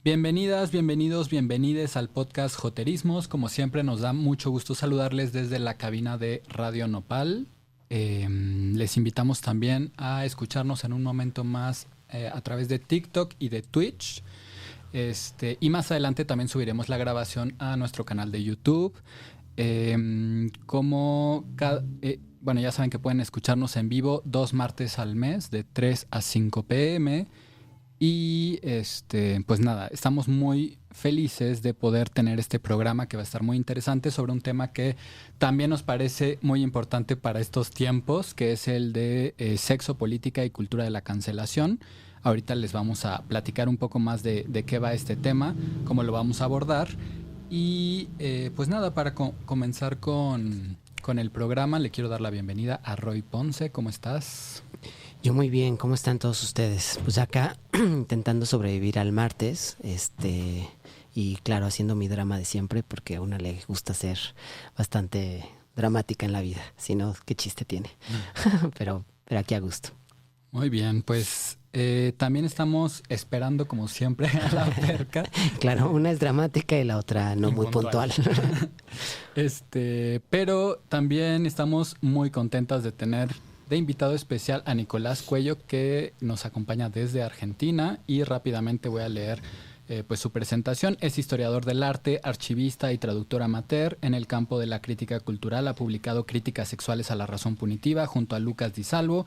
Bienvenidas, bienvenidos, bienvenides al podcast Joterismos. Como siempre nos da mucho gusto saludarles desde la cabina de Radio Nopal. Les invitamos también a escucharnos en un momento más a través de TikTok y de Twitch. Y más adelante también subiremos la grabación a nuestro canal de YouTube. Bueno, ya saben que pueden escucharnos en vivo 2 martes al mes de 3 a 5 p.m. Y pues nada, estamos muy felices de poder tener este programa que va a estar muy interesante sobre un tema que también nos parece muy importante para estos tiempos, que es el de sexo, política y cultura de la cancelación. Ahorita les vamos a platicar un poco más de qué va este tema, cómo lo vamos a abordar. Y pues nada, para comenzar con el programa, le quiero dar la bienvenida a Roy Ponce. ¿Cómo estás? Yo muy bien, ¿cómo están todos ustedes? Pues acá intentando sobrevivir al martes, y claro, haciendo mi drama de siempre, porque a una le gusta ser bastante dramática en la vida, si no, ¿qué chiste tiene? pero aquí a gusto. Muy bien, pues también estamos esperando como siempre a la Perca. Claro, una es dramática y la otra no muy puntual. Pero también estamos muy contentas de tener de invitado especial a Nicolás Cuello, que nos acompaña desde Argentina, y rápidamente voy a leer pues su presentación. Es historiador del arte, archivista y traductor amateur en el campo de la crítica cultural. Ha publicado Críticas sexuales a la razón punitiva junto a Lucas Di Salvo.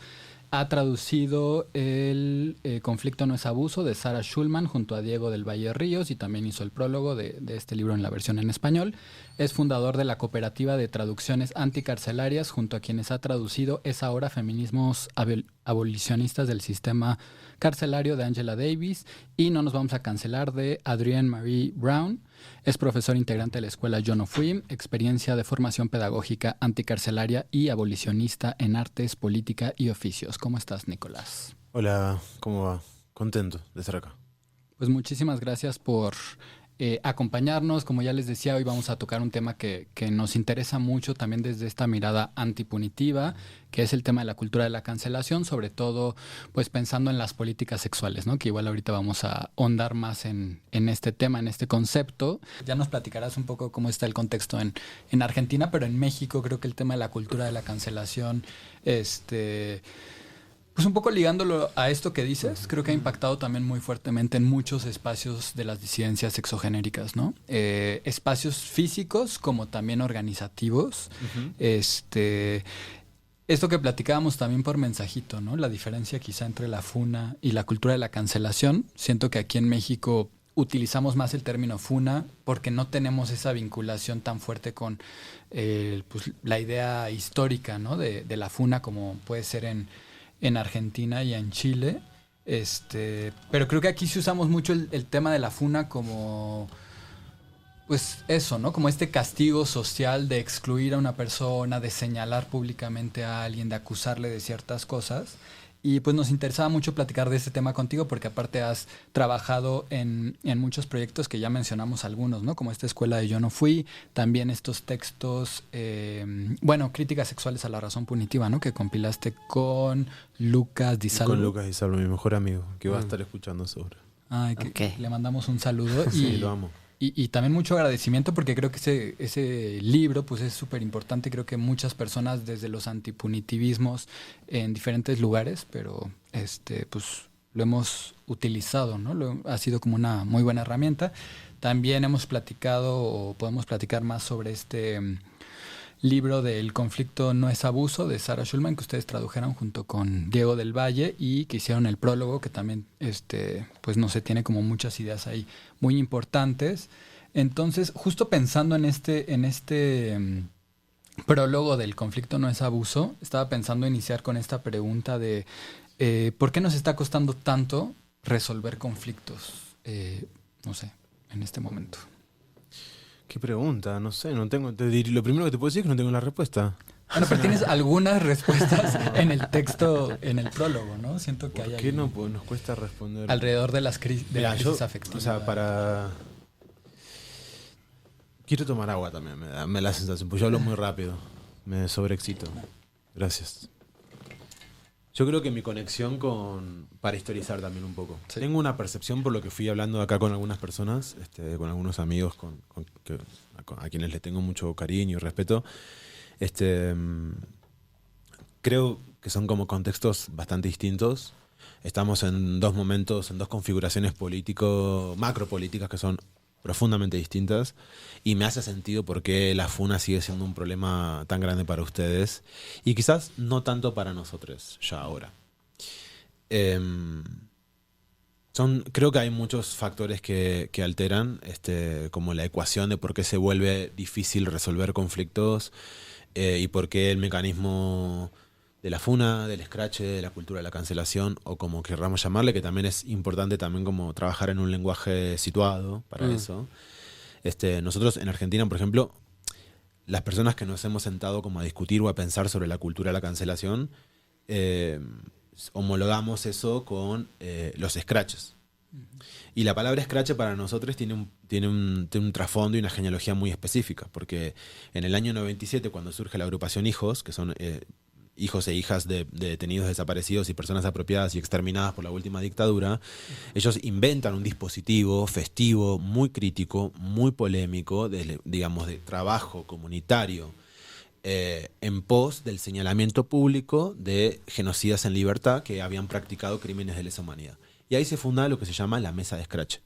Ha traducido el Conflicto no es abuso de Sarah Schulman junto a Diego del Valle Ríos, y también hizo el prólogo de este libro en la versión en español. Es fundador de la Cooperativa de Traducciones Anticarcelarias, junto a quienes ha traducido Es ahora feminismos abolicionistas del sistema carcelario de Angela Davis y No nos vamos a cancelar de Adrienne Marie Brown. Es profesor integrante de la escuela Yo no fui, experiencia de formación pedagógica anticarcelaria y abolicionista en artes, política y oficios. ¿Cómo estás, Nicolás? Hola, ¿cómo va? Contento de estar acá. Pues muchísimas gracias por acompañarnos. Como ya les decía, hoy vamos a tocar un tema que nos interesa mucho también desde esta mirada antipunitiva, que es el tema de la cultura de la cancelación, sobre todo pues pensando en las políticas sexuales, ¿no? Que igual ahorita vamos a ahondar más en este tema, en este concepto. Ya nos platicarás un poco cómo está el contexto en Argentina, pero en México creo que el tema de la cultura de la cancelación, pues un poco ligándolo a esto que dices, creo que ha impactado también muy fuertemente en muchos espacios de las disidencias sexogenéricas, ¿no? Espacios físicos como también organizativos. Uh-huh. Esto que platicábamos también por mensajito, ¿no? La diferencia quizá entre la funa y la cultura de la cancelación. Siento que aquí en México utilizamos más el término funa porque no tenemos esa vinculación tan fuerte con pues, la idea histórica, ¿no? De la funa, como puede ser en Argentina y en Chile. Pero creo que aquí sí usamos mucho el tema de la funa como, pues eso, ¿no? Como este castigo social de excluir a una persona, de señalar públicamente a alguien, de acusarle de ciertas cosas. Y pues nos interesaba mucho platicar de este tema contigo porque aparte has trabajado en muchos proyectos que ya mencionamos algunos, ¿no? Como esta escuela de Yo no fui, también estos textos, Críticas sexuales a la razón punitiva, ¿no? Que compilaste con Lucas Di Salvo. Con Lucas Di Salvo, mi mejor amigo, que va a estar escuchando sobre. Ay, que le mandamos un saludo. Sí, lo amo. Y también mucho agradecimiento porque creo que ese libro pues es súper importante. Creo que muchas personas desde los antipunitivismos en diferentes lugares, pero pues lo hemos utilizado, ¿no? Ha sido como una muy buena herramienta. También hemos platicado o podemos platicar más sobre este libro del Conflicto no es abuso de Sarah Schulman, que ustedes tradujeron junto con Diego del Valle y que hicieron el prólogo, que también pues no sé, tiene como muchas ideas ahí muy importantes. Entonces, justo pensando en este prólogo del Conflicto no es abuso, estaba pensando iniciar con esta pregunta de ¿por qué nos está costando tanto resolver conflictos? No sé, en este momento. ¿Qué pregunta? No sé, no tengo. Lo primero que te puedo decir es que no tengo la respuesta. Bueno, pero tienes algunas respuestas en el texto, en el prólogo, ¿no? Siento que hay. ¿Por qué no nos cuesta responder? Alrededor de la crisis afectiva. O sea, quiero tomar agua también, me da la sensación, pues yo hablo muy rápido, me sobreexcito. Gracias. Yo creo que mi conexión para historizar también un poco. Sí. Tengo una percepción por lo que fui hablando acá con algunas personas, con algunos amigos a quienes les tengo mucho cariño y respeto. Creo que son como contextos bastante distintos. Estamos en dos momentos, en dos configuraciones macropolíticas que son profundamente distintas, y me hace sentido por qué la funa sigue siendo un problema tan grande para ustedes y quizás no tanto para nosotros ya ahora. Creo que hay muchos factores que alteran, como la ecuación de por qué se vuelve difícil resolver conflictos, y por qué el mecanismo de la funa, del escrache, de la cultura de la cancelación, o como querramos llamarle, que también es importante también como trabajar en un lenguaje situado para eso. Nosotros en Argentina, por ejemplo, las personas que nos hemos sentado como a discutir o a pensar sobre la cultura de la cancelación, homologamos eso con los scratches. Y la palabra scratch para nosotros tiene un trasfondo y una genealogía muy específica, porque en el año 97, cuando surge la agrupación Hijos, que son hijos e hijas de detenidos desaparecidos y personas apropiadas y exterminadas por la última dictadura, ellos inventan un dispositivo festivo muy crítico, muy polémico, de trabajo comunitario, en pos del señalamiento público de genocidas en libertad que habían practicado crímenes de lesa humanidad. Y ahí se funda lo que se llama la Mesa de Scratch.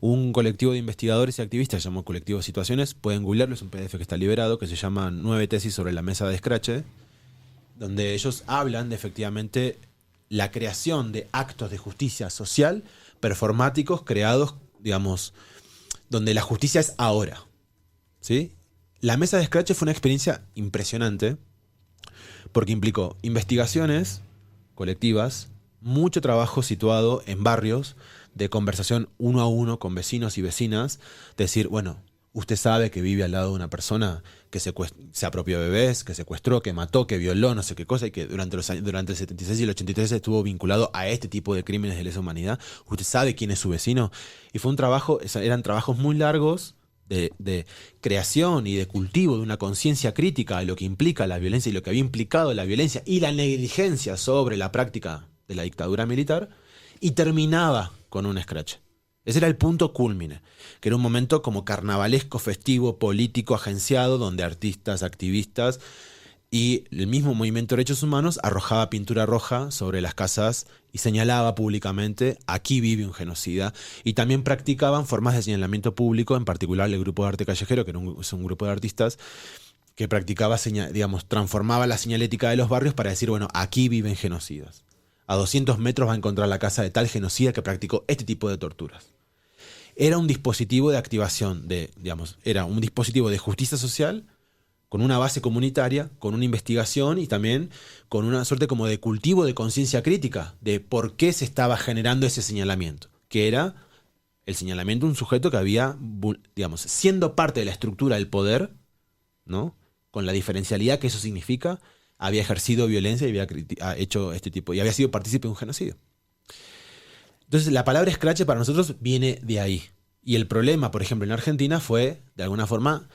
Un colectivo de investigadores y activistas, llamado Colectivo Situaciones, pueden googlearlo, es un PDF que está liberado, que se llama 9 tesis sobre la Mesa de Scratch, donde ellos hablan de efectivamente la creación de actos de justicia social performáticos creados, digamos, donde la justicia es ahora, ¿sí? La Mesa de Scratch fue una experiencia impresionante porque implicó investigaciones colectivas, mucho trabajo situado en barrios de conversación uno a uno con vecinos y vecinas, decir, bueno, usted sabe que vive al lado de una persona que se apropió de bebés, que secuestró, que mató, que violó, no sé qué cosa, y que durante el 76 y el 83 estuvo vinculado a este tipo de crímenes de lesa humanidad. ¿Usted sabe quién es su vecino? Y fue un trabajo, eran trabajos muy largos de creación y de cultivo de una conciencia crítica de lo que implica la violencia y lo que había implicado la violencia y la negligencia sobre la práctica de la dictadura militar, y terminaba con un scratch. Ese era el punto cúlmine, que era un momento como carnavalesco, festivo, político, agenciado, donde artistas, activistas y el mismo movimiento de derechos humanos arrojaba pintura roja sobre las casas y señalaba públicamente: aquí vive un genocida, y también practicaban formas de señalamiento público, en particular el grupo de arte callejero, que es un grupo de artistas que practicaba, transformaba la señalética de los barrios para decir, bueno, aquí viven genocidas. A 200 metros va a encontrar la casa de tal genocida que practicó este tipo de torturas. Era un dispositivo de activación, era un dispositivo de justicia social con una base comunitaria, con una investigación y también con una suerte como de cultivo de conciencia crítica de por qué se estaba generando ese señalamiento, que era el señalamiento de un sujeto que había, siendo parte de la estructura del poder, ¿no?, con la diferencialidad que eso significa, había ejercido violencia y había hecho este tipo, y había sido partícipe de un genocidio. Entonces la palabra scratch para nosotros viene de ahí. Y el problema, por ejemplo, en Argentina fue, de alguna forma,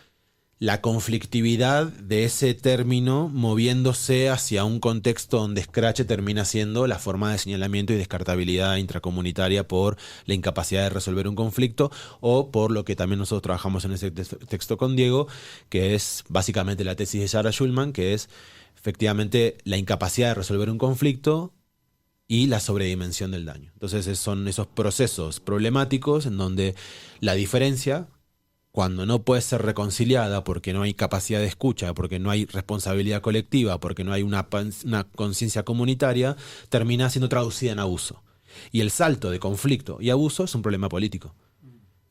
la conflictividad de ese término moviéndose hacia un contexto donde scratch termina siendo la forma de señalamiento y descartabilidad intracomunitaria por la incapacidad de resolver un conflicto, o por lo que también nosotros trabajamos en ese texto con Diego, que es básicamente la tesis de Sarah Schulman, que es efectivamente la incapacidad de resolver un conflicto y la sobredimensión del daño. Entonces son esos procesos problemáticos en donde la diferencia, cuando no puede ser reconciliada porque no hay capacidad de escucha, porque no hay responsabilidad colectiva, porque no hay una conciencia comunitaria, termina siendo traducida en abuso. Y el salto de conflicto y abuso es un problema político.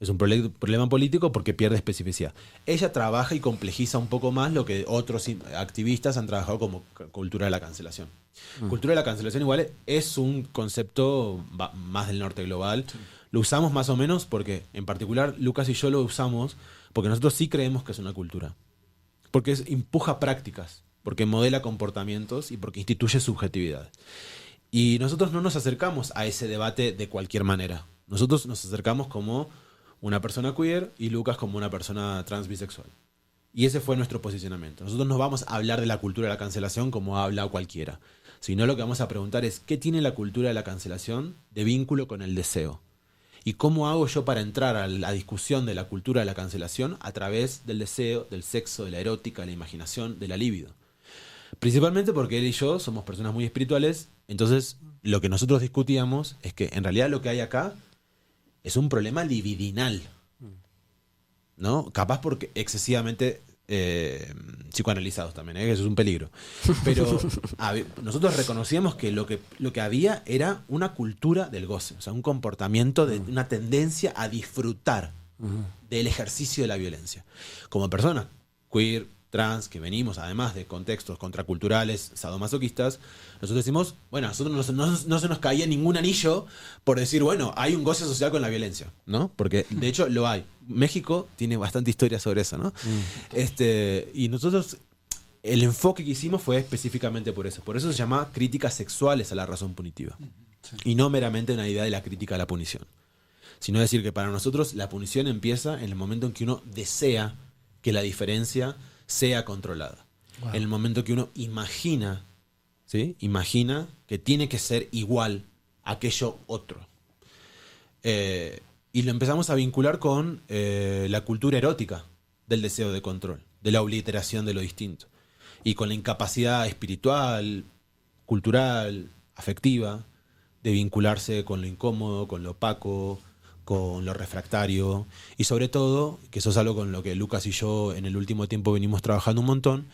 Es un problema político porque pierde especificidad. Ella trabaja y complejiza un poco más lo que otros activistas han trabajado como cultura de la cancelación. Cultura de la cancelación igual es un concepto más del norte global. Sí. Lo usamos más o menos porque, en particular, Lucas y yo lo usamos porque nosotros sí creemos que es una cultura. Porque empuja prácticas, porque modela comportamientos y porque instituye subjetividad. Y nosotros no nos acercamos a ese debate de cualquier manera. Nosotros nos acercamos como una persona queer y Lucas como una persona trans bisexual. Y ese fue nuestro posicionamiento. Nosotros no vamos a hablar de la cultura de la cancelación como ha hablado cualquiera, sino lo que vamos a preguntar es ¿qué tiene la cultura de la cancelación de vínculo con el deseo? ¿Y cómo hago yo para entrar a la discusión de la cultura de la cancelación a través del deseo, del sexo, de la erótica, de la imaginación, de la libido? Principalmente porque él y yo somos personas muy espirituales, entonces lo que nosotros discutíamos es que en realidad lo que hay acá es un problema libidinal, ¿no? Capaz porque excesivamente psicoanalizados también, que eso es un peligro. Pero nosotros reconocíamos que lo que había era una cultura del goce, o sea, un comportamiento, de una tendencia a disfrutar del ejercicio de la violencia. Como personas queer, trans, que venimos además de contextos contraculturales, sadomasoquistas, nosotros decimos, bueno, a nosotros no se nos caía ningún anillo por decir, bueno, hay un goce social con la violencia, ¿no? Porque de hecho lo hay. México tiene bastante historia sobre eso, ¿no? Y nosotros, el enfoque que hicimos fue específicamente por eso. Por eso se llama críticas sexuales a la razón punitiva. Sí. Y no meramente una idea de la crítica a la punición. Sino decir que para nosotros la punición empieza en el momento en que uno desea que la diferencia sea controlada. Wow. En el momento que uno imagina, ¿sí? Imagina que tiene que ser igual a aquello otro. Y lo empezamos a vincular con la cultura erótica del deseo de control, de la obliteración de lo distinto. Y con la incapacidad espiritual, cultural, afectiva, de vincularse con lo incómodo, con lo opaco, con lo refractario, y sobre todo, que eso es algo con lo que Lucas y yo en el último tiempo venimos trabajando un montón,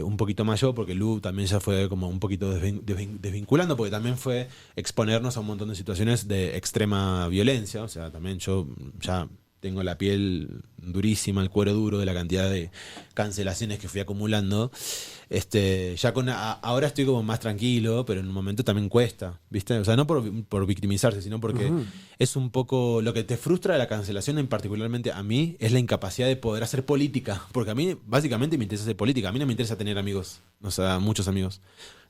un poquito más yo, porque Lu también ya fue como un poquito desvinculando, porque también fue exponernos a un montón de situaciones de extrema violencia, o sea, también yo ya tengo la piel durísima, el cuero duro de la cantidad de cancelaciones que fui acumulando. Ahora estoy como más tranquilo, pero en un momento también cuesta, ¿viste? O sea, no por victimizarse, sino porque es un poco lo que te frustra de la cancelación, en particularmente a mí, es la incapacidad de poder hacer política, porque a mí básicamente me interesa hacer política, a mí no me interesa tener amigos, o sea, muchos amigos.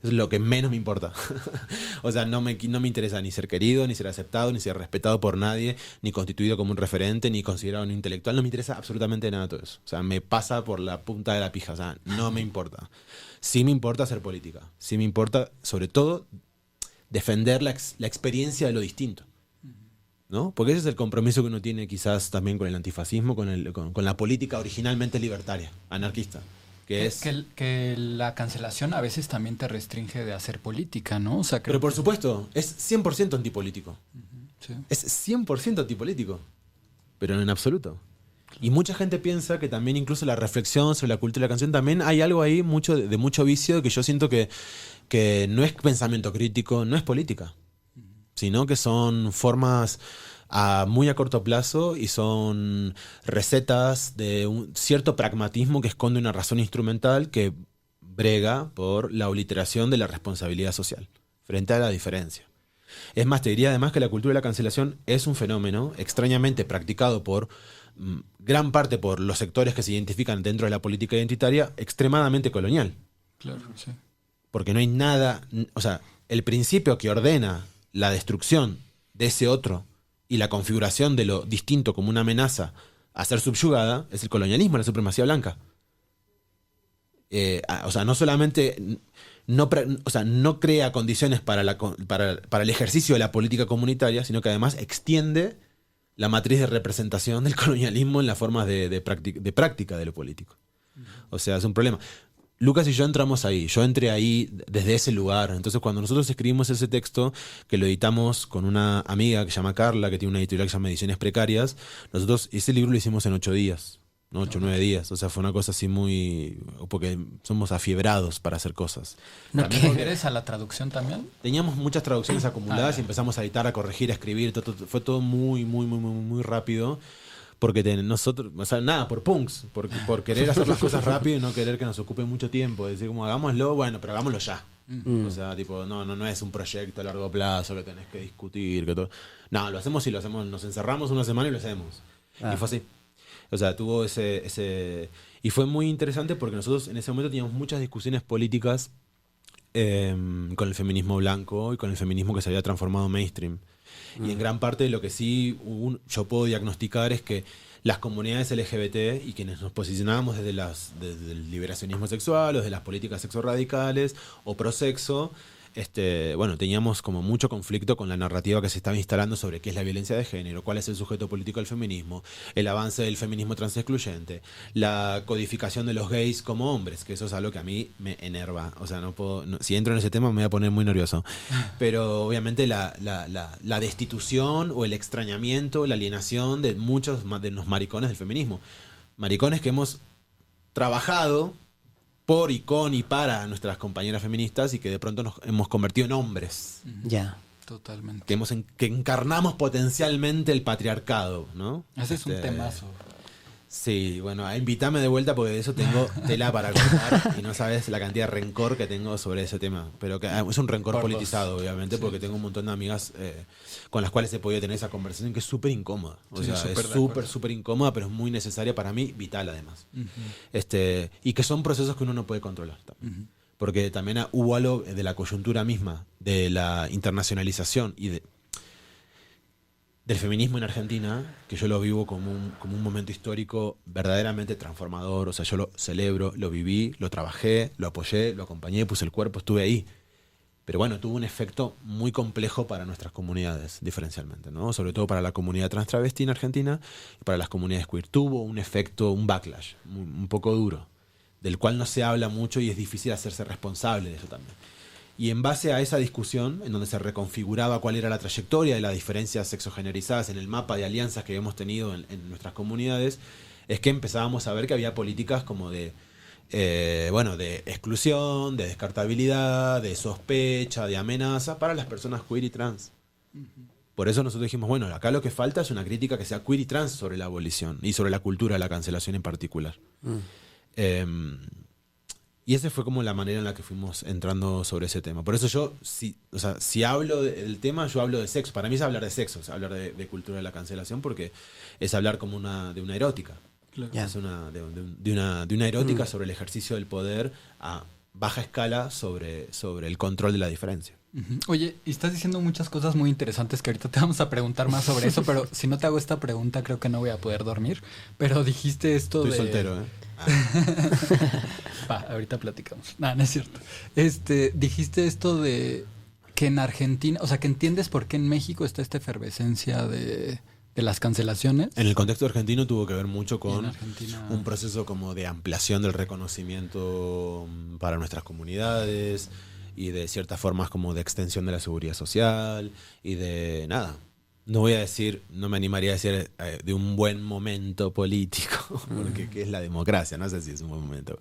Es lo que menos me importa. O sea, no me interesa ni ser querido, ni ser aceptado, ni ser respetado por nadie, ni constituido como un referente, ni considerado un intelectual. No me interesa absolutamente nada de todo eso. O sea, me pasa por la punta de la pija. O sea, no me importa. Sí me importa hacer política. Sí me importa, sobre todo, defender la experiencia de lo distinto, ¿no? Porque ese es el compromiso que uno tiene quizás también con el antifascismo, con la política originalmente libertaria, anarquista. Que la cancelación a veces también te restringe de hacer política, ¿no? O sea, pero por supuesto, es 100% antipolítico. Sí. Es 100% antipolítico, pero en absoluto. Y mucha gente piensa que también incluso la reflexión sobre la cultura de la canción, también hay algo ahí de mucho vicio que yo siento que no es pensamiento crítico, no es política, sino que son formas muy a corto plazo y son recetas de un cierto pragmatismo que esconde una razón instrumental que brega por la obliteración de la responsabilidad social frente a la diferencia. Es más, te diría además que la cultura de la cancelación es un fenómeno extrañamente practicado por gran parte por los sectores que se identifican dentro de la política identitaria, extremadamente colonial. Claro, sí. Porque no hay nada, o sea, el principio que ordena la destrucción de ese otro y la configuración de lo distinto como una amenaza a ser subyugada es el colonialismo, la supremacía blanca. O sea, no solamente no crea condiciones para el ejercicio de la política comunitaria, sino que además extiende la matriz de representación del colonialismo en las formas de práctica de lo político. O sea, es un problema. Lucas y yo entramos ahí, yo entré ahí desde ese lugar. Entonces cuando nosotros escribimos ese texto, que lo editamos con una amiga que se llama Carla, que tiene una editorial que se llama Ediciones Precarias, nosotros ese libro lo hicimos en 8 días, ¿no? 8 o 9 días. O sea, fue una cosa así muy... porque somos afiebrados para hacer cosas. ¿No quieres a la traducción también? Teníamos muchas traducciones acumuladas y empezamos a editar, a corregir, a escribir. Fue todo muy, muy, muy, muy, muy rápido. Porque nosotros, o sea, nada, por punks, por querer hacer las cosas rápido y no querer que nos ocupe mucho tiempo. Decir, como hagámoslo, bueno, pero hagámoslo ya. O sea, tipo, no es un proyecto a largo plazo que tenés que discutir, que todo. No, lo hacemos y lo hacemos, nos encerramos una semana y lo hacemos. Y fue así. O sea, tuvo ese... Y fue muy interesante porque nosotros en ese momento teníamos muchas discusiones políticas con el feminismo blanco y con el feminismo que se había transformado mainstream. Y en gran parte lo que sí yo puedo diagnosticar es que las comunidades LGBT y quienes nos posicionábamos desde el liberacionismo sexual o desde las políticas sexo-radicales o prosexo, bueno, teníamos como mucho conflicto con la narrativa que se estaba instalando sobre qué es la violencia de género, cuál es el sujeto político del feminismo, el avance del feminismo transexcluyente, la codificación de los gays como hombres, que eso es algo que a mí me enerva. O sea, si entro en ese tema me voy a poner muy nervioso. Pero obviamente la destitución o el extrañamiento, la alienación de muchos de los maricones del feminismo. Maricones que hemos trabajado por y con y para nuestras compañeras feministas y que de pronto nos hemos convertido en hombres. Ya. Totalmente. Que encarnamos potencialmente el patriarcado, ¿no? Ese es un temazo. Sí, bueno, invítame de vuelta porque de eso tengo tela para contar y no sabes la cantidad de rencor que tengo sobre ese tema. Pero que es un rencor politizado, obviamente, sí, porque tengo un montón de amigas con las cuales he podido tener esa conversación que es súper incómoda. O sea, es súper incómoda, pero es muy necesaria para mí, vital además. Y que son procesos que uno no puede controlar también. Porque también hubo algo de la coyuntura misma, de la internacionalización y del feminismo en Argentina, que yo lo vivo como un momento histórico verdaderamente transformador. O sea, yo lo celebro, lo viví, lo trabajé, lo apoyé, lo acompañé, puse el cuerpo, estuve ahí. Pero bueno, tuvo un efecto muy complejo para nuestras comunidades, diferencialmente, ¿no? Sobre todo para la comunidad trans travesti en Argentina y para las comunidades queer. Tuvo un efecto, un backlash, un poco duro, del cual no se habla mucho y es difícil hacerse responsable de eso también. Y en base a esa discusión, en donde se reconfiguraba cuál era la trayectoria de las diferencias sexogenerizadas en el mapa de alianzas que hemos tenido en nuestras comunidades, es que empezábamos a ver que había políticas como de exclusión, de descartabilidad, de sospecha, de amenaza para las personas queer y trans. Por eso nosotros dijimos, bueno, acá lo que falta es una crítica que sea queer y trans sobre la abolición y sobre la cultura de la cancelación en particular. Y esa fue como la manera en la que fuimos entrando sobre ese tema. Por eso yo, si hablo del tema, yo hablo de sexo. Para mí es hablar de sexo, es hablar de cultura de la cancelación, porque es hablar como de una erótica. Claro. Es de una erótica sobre el ejercicio del poder a baja escala sobre el control de la diferencia. Oye, y estás diciendo muchas cosas muy interesantes que ahorita te vamos a preguntar más sobre eso, pero si no te hago esta pregunta creo que no voy a poder dormir. Pero dijiste esto Estoy soltero, ¿eh? Ahorita platicamos. No es cierto. Dijiste esto de que en Argentina, o sea, que entiendes por qué en México está esta efervescencia de las cancelaciones. En el contexto argentino tuvo que ver mucho con un proceso como de ampliación del reconocimiento para nuestras comunidades y de ciertas formas como de extensión de la seguridad social y de nada. No voy a decir, no me animaría a decir de un buen momento político, porque ¿qué es la democracia? No sé si es un buen momento.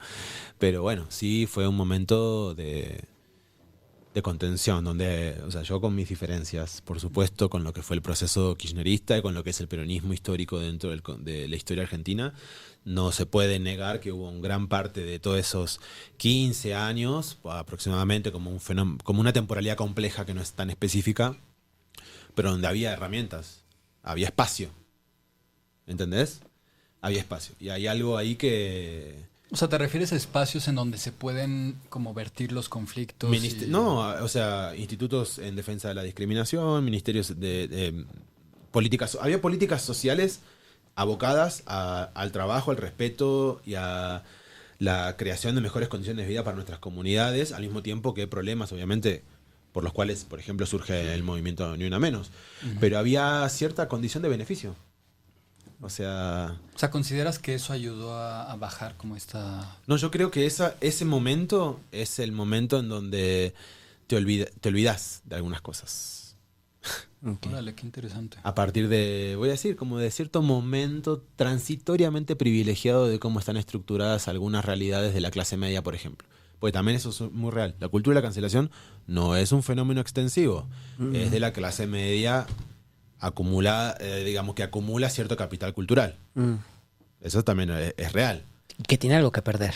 Pero bueno, sí fue un momento de contención, donde, o sea, yo con mis diferencias, por supuesto, con lo que fue el proceso kirchnerista y con lo que es el peronismo histórico dentro de la historia argentina, no se puede negar que hubo una gran parte de todos esos 15 años, aproximadamente, como un fenómeno, como una temporalidad compleja que no es tan específica, pero donde había herramientas, había espacio, ¿entendés? Había espacio. Y hay algo ahí que... O sea, ¿te refieres a espacios en donde se pueden como vertir los conflictos? No, o sea, institutos en defensa de la discriminación, ministerios de políticas... Había políticas sociales abocadas al trabajo, al respeto y a la creación de mejores condiciones de vida para nuestras comunidades, al mismo tiempo que problemas, obviamente, por los cuales, por ejemplo, surge el movimiento Ni Una Menos. Pero había cierta condición de beneficio. O sea, ¿consideras que eso ayudó a bajar como esta...? No, yo creo que ese momento es el momento en donde te olvidas de algunas cosas. Okay. Órale, qué interesante. A partir de, voy a decir, como de cierto momento transitoriamente privilegiado de cómo están estructuradas algunas realidades de la clase media, por ejemplo. Porque también eso es muy real. La cultura de la cancelación no es un fenómeno extensivo. Es de la clase media acumula, digamos que acumula cierto capital cultural. Eso también es real. Que tiene algo que perder.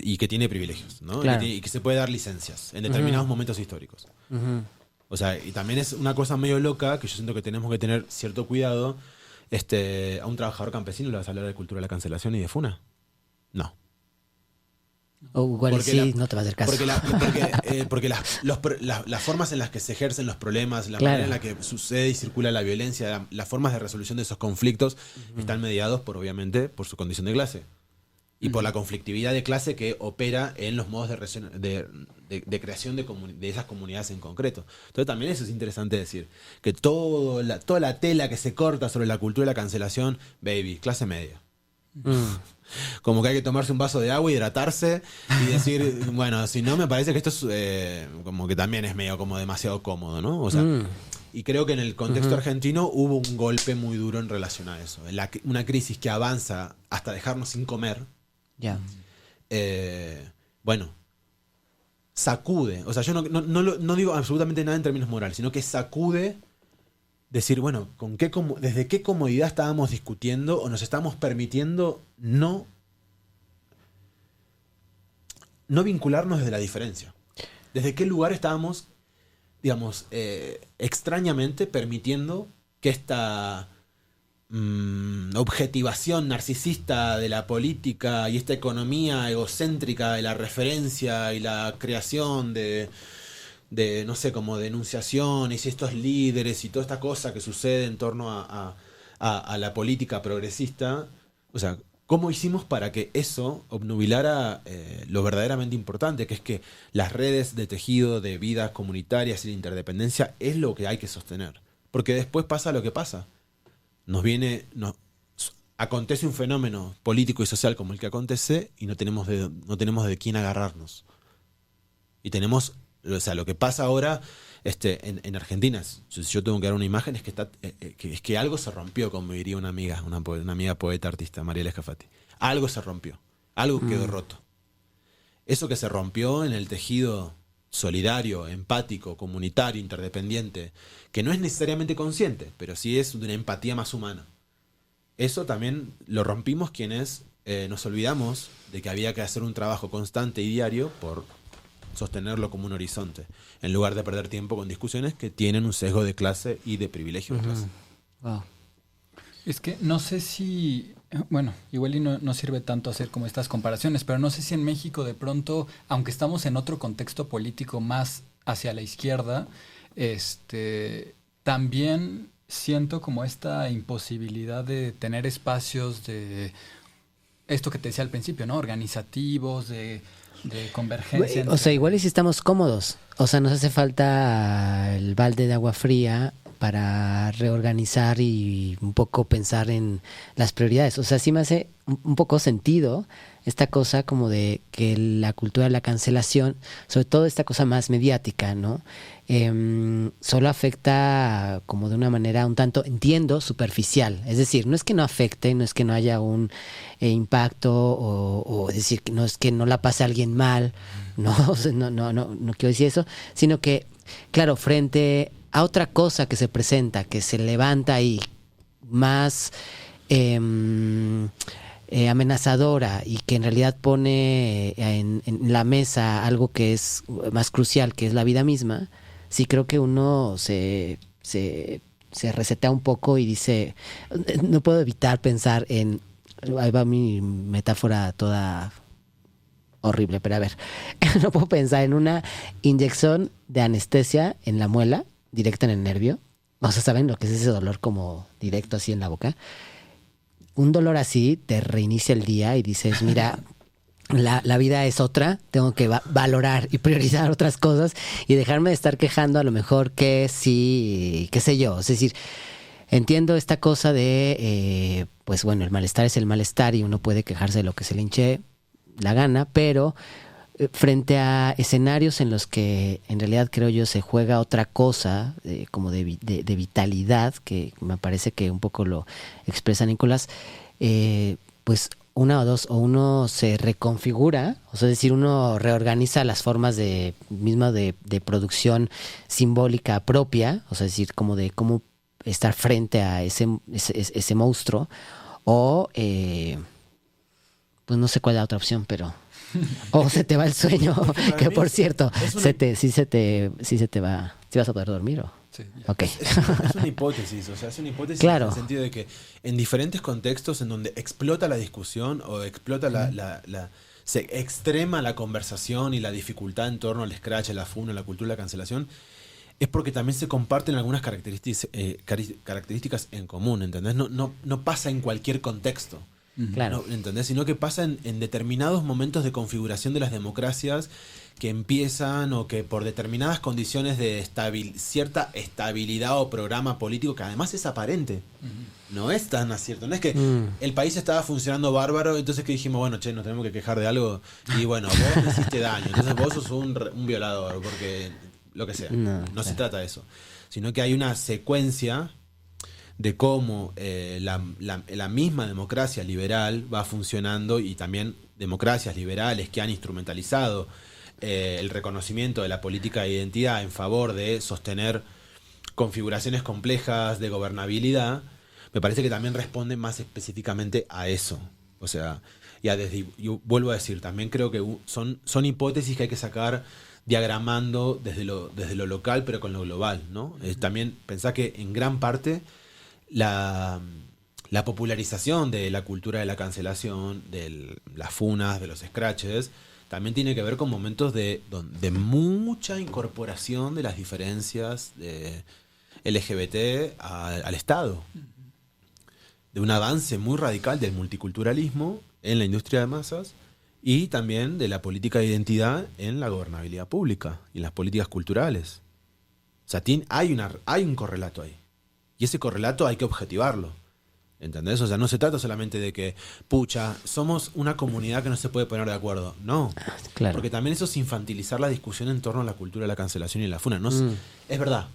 Y que tiene privilegios, ¿no? Claro. Y que se puede dar licencias en determinados momentos históricos. O sea, y también es una cosa medio loca que yo siento que tenemos que tener cierto cuidado. A un trabajador campesino le vas a hablar de cultura de la cancelación y de FUNA. No. O igual sí, no te va a hacer caso. Porque las formas en las que se ejercen los problemas, la Claro. manera en la que sucede y circula la violencia, las formas de resolución de esos conflictos están mediados obviamente, por su condición de clase. Y por la conflictividad de clase que opera en los modos de creación de esas comunidades en concreto. Entonces también eso es interesante decir, que toda la tela que se corta sobre la cultura de la cancelación, baby, clase media. Como que hay que tomarse un vaso de agua, hidratarse y decir, bueno, si no, me parece que esto es como que también es medio como demasiado cómodo, ¿no? O sea, y creo que en el contexto argentino hubo un golpe muy duro en relación a eso. Una crisis que avanza hasta dejarnos sin comer. Ya. Bueno, sacude. O sea, yo no digo absolutamente nada en términos morales, sino que sacude decir, bueno, ¿desde qué comodidad estábamos discutiendo o nos estábamos permitiendo no vincularnos desde la diferencia? ¿Desde qué lugar estábamos, digamos, extrañamente permitiendo que esta objetivación narcisista de la política y esta economía egocéntrica de la referencia y la creación de no sé, como denunciaciones y estos líderes y toda esta cosa que sucede en torno a la política progresista? O sea, ¿cómo hicimos para que eso obnubilara lo verdaderamente importante, que es que las redes de tejido de vidas comunitarias y de interdependencia es lo que hay que sostener? Porque después pasa lo que pasa. Acontece un fenómeno político y social como el que acontece y no tenemos de quién agarrarnos. Y tenemos, o sea, lo que pasa ahora en Argentina, si yo tengo que dar una imagen, es que algo se rompió, como diría una amiga poeta artista, Mariela Escafati. Algo se rompió, algo quedó roto. Eso que se rompió en el tejido solidario, empático, comunitario, interdependiente, que no es necesariamente consciente, pero sí es de una empatía más humana. Eso también lo rompimos quienes nos olvidamos de que había que hacer un trabajo constante y diario por sostenerlo como un horizonte, en lugar de perder tiempo con discusiones que tienen un sesgo de clase y de privilegio de clase. Wow. Es que no sé si, bueno, igual y no sirve tanto hacer como estas comparaciones, pero no sé si en México de pronto, aunque estamos en otro contexto político más hacia la izquierda, también siento como esta imposibilidad de tener espacios de esto que te decía al principio, ¿no? Organizativos, de convergencia. O sea, igual y si estamos cómodos. O sea, nos hace falta el balde de agua fría para reorganizar y un poco pensar en las prioridades. O sea, sí me hace un poco sentido esta cosa como de que la cultura de la cancelación, sobre todo esta cosa más mediática, ¿no? Solo afecta como de una manera un tanto, entiendo, superficial. Es decir, no es que no afecte, no es que no haya un impacto o es decir, no es que no la pase a alguien mal, no quiero decir eso, sino que, claro, frente a otra cosa que se presenta, que se levanta ahí más amenazadora y que en realidad pone en la mesa algo que es más crucial, que es la vida misma, sí creo que uno se resetea un poco y dice, no puedo evitar pensar en, ahí va mi metáfora toda horrible, pero a ver, no puedo pensar en una inyección de anestesia en la muela, directa en el nervio. O sea, ¿saben lo que es ese dolor como directo así en la boca? Un dolor así te reinicia el día y dices, mira, la vida es otra, tengo que valorar y priorizar otras cosas y dejarme de estar quejando a lo mejor que sí, qué sé yo. Es decir, entiendo esta cosa de, pues bueno, el malestar es el malestar y uno puede quejarse de lo que se le hinche la gana, pero frente a escenarios en los que en realidad creo yo se juega otra cosa, como de vitalidad, que me parece que un poco lo expresa Nicolás, pues una o dos, o uno se reconfigura, o sea, es decir, uno reorganiza las formas de producción simbólica propia, o sea, es decir, como de cómo estar frente a ese monstruo, o pues no sé cuál es la otra opción, pero o se te va el sueño, que por cierto, sí se te va, ¿sí vas a poder dormir o? Sí, okay. Es una hipótesis, o sea, es una hipótesis claro. En el sentido de que en diferentes contextos en donde explota la discusión o explota se extrema la conversación y la dificultad en torno al scratch, a la funa, a la cultura de la cancelación, es porque también se comparten algunas características en común, ¿entendés? No pasa en cualquier contexto. Claro. No, ¿entendés? Sino que pasa en determinados momentos de configuración de las democracias que empiezan o que por determinadas condiciones de cierta estabilidad o programa político que además es aparente. No es tan acierto. No es que el país estaba funcionando bárbaro, entonces que dijimos, bueno, che, nos tenemos que quejar de algo y bueno, vos me hiciste daño, entonces vos sos un violador, porque lo que sea. No se trata de eso. Sino que hay una secuencia de cómo la misma democracia liberal va funcionando y también democracias liberales que han instrumentalizado el reconocimiento de la política de identidad en favor de sostener configuraciones complejas de gobernabilidad, me parece que también responden más específicamente a eso. O sea, yo vuelvo a decir, también creo que son hipótesis que hay que sacar diagramando desde lo local pero con lo global, ¿no? También pensá que en gran parte la popularización de la cultura de la cancelación, de las funas, de los scratches, también tiene que ver con momentos de mucha incorporación de las diferencias de LGBT al Estado. De un avance muy radical del multiculturalismo en la industria de masas y también de la política de identidad en la gobernabilidad pública y en las políticas culturales. O sea, hay un correlato ahí. Y ese correlato hay que objetivarlo. ¿Entendés? O sea, no se trata solamente de que, pucha, somos una comunidad que no se puede poner de acuerdo. No. Claro. Porque también eso es infantilizar la discusión en torno a la cultura de la cancelación y la funa. No, es verdad.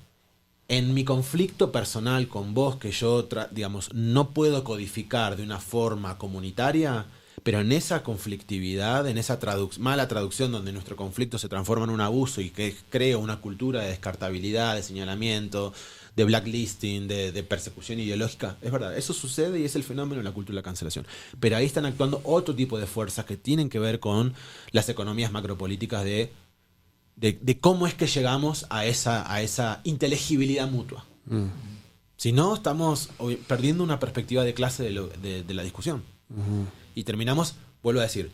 En mi conflicto personal con vos, que yo, digamos, no puedo codificar de una forma comunitaria, pero en esa conflictividad, en esa mala traducción donde nuestro conflicto se transforma en un abuso y que crea una cultura de descartabilidad, de señalamiento, de blacklisting, de persecución ideológica. Es verdad, eso sucede y es el fenómeno de la cultura de la cancelación. Pero ahí están actuando otro tipo de fuerzas que tienen que ver con las economías macropolíticas de cómo es que llegamos a esa inteligibilidad mutua. Si no, estamos perdiendo una perspectiva de clase de la discusión. Y terminamos, vuelvo a decir,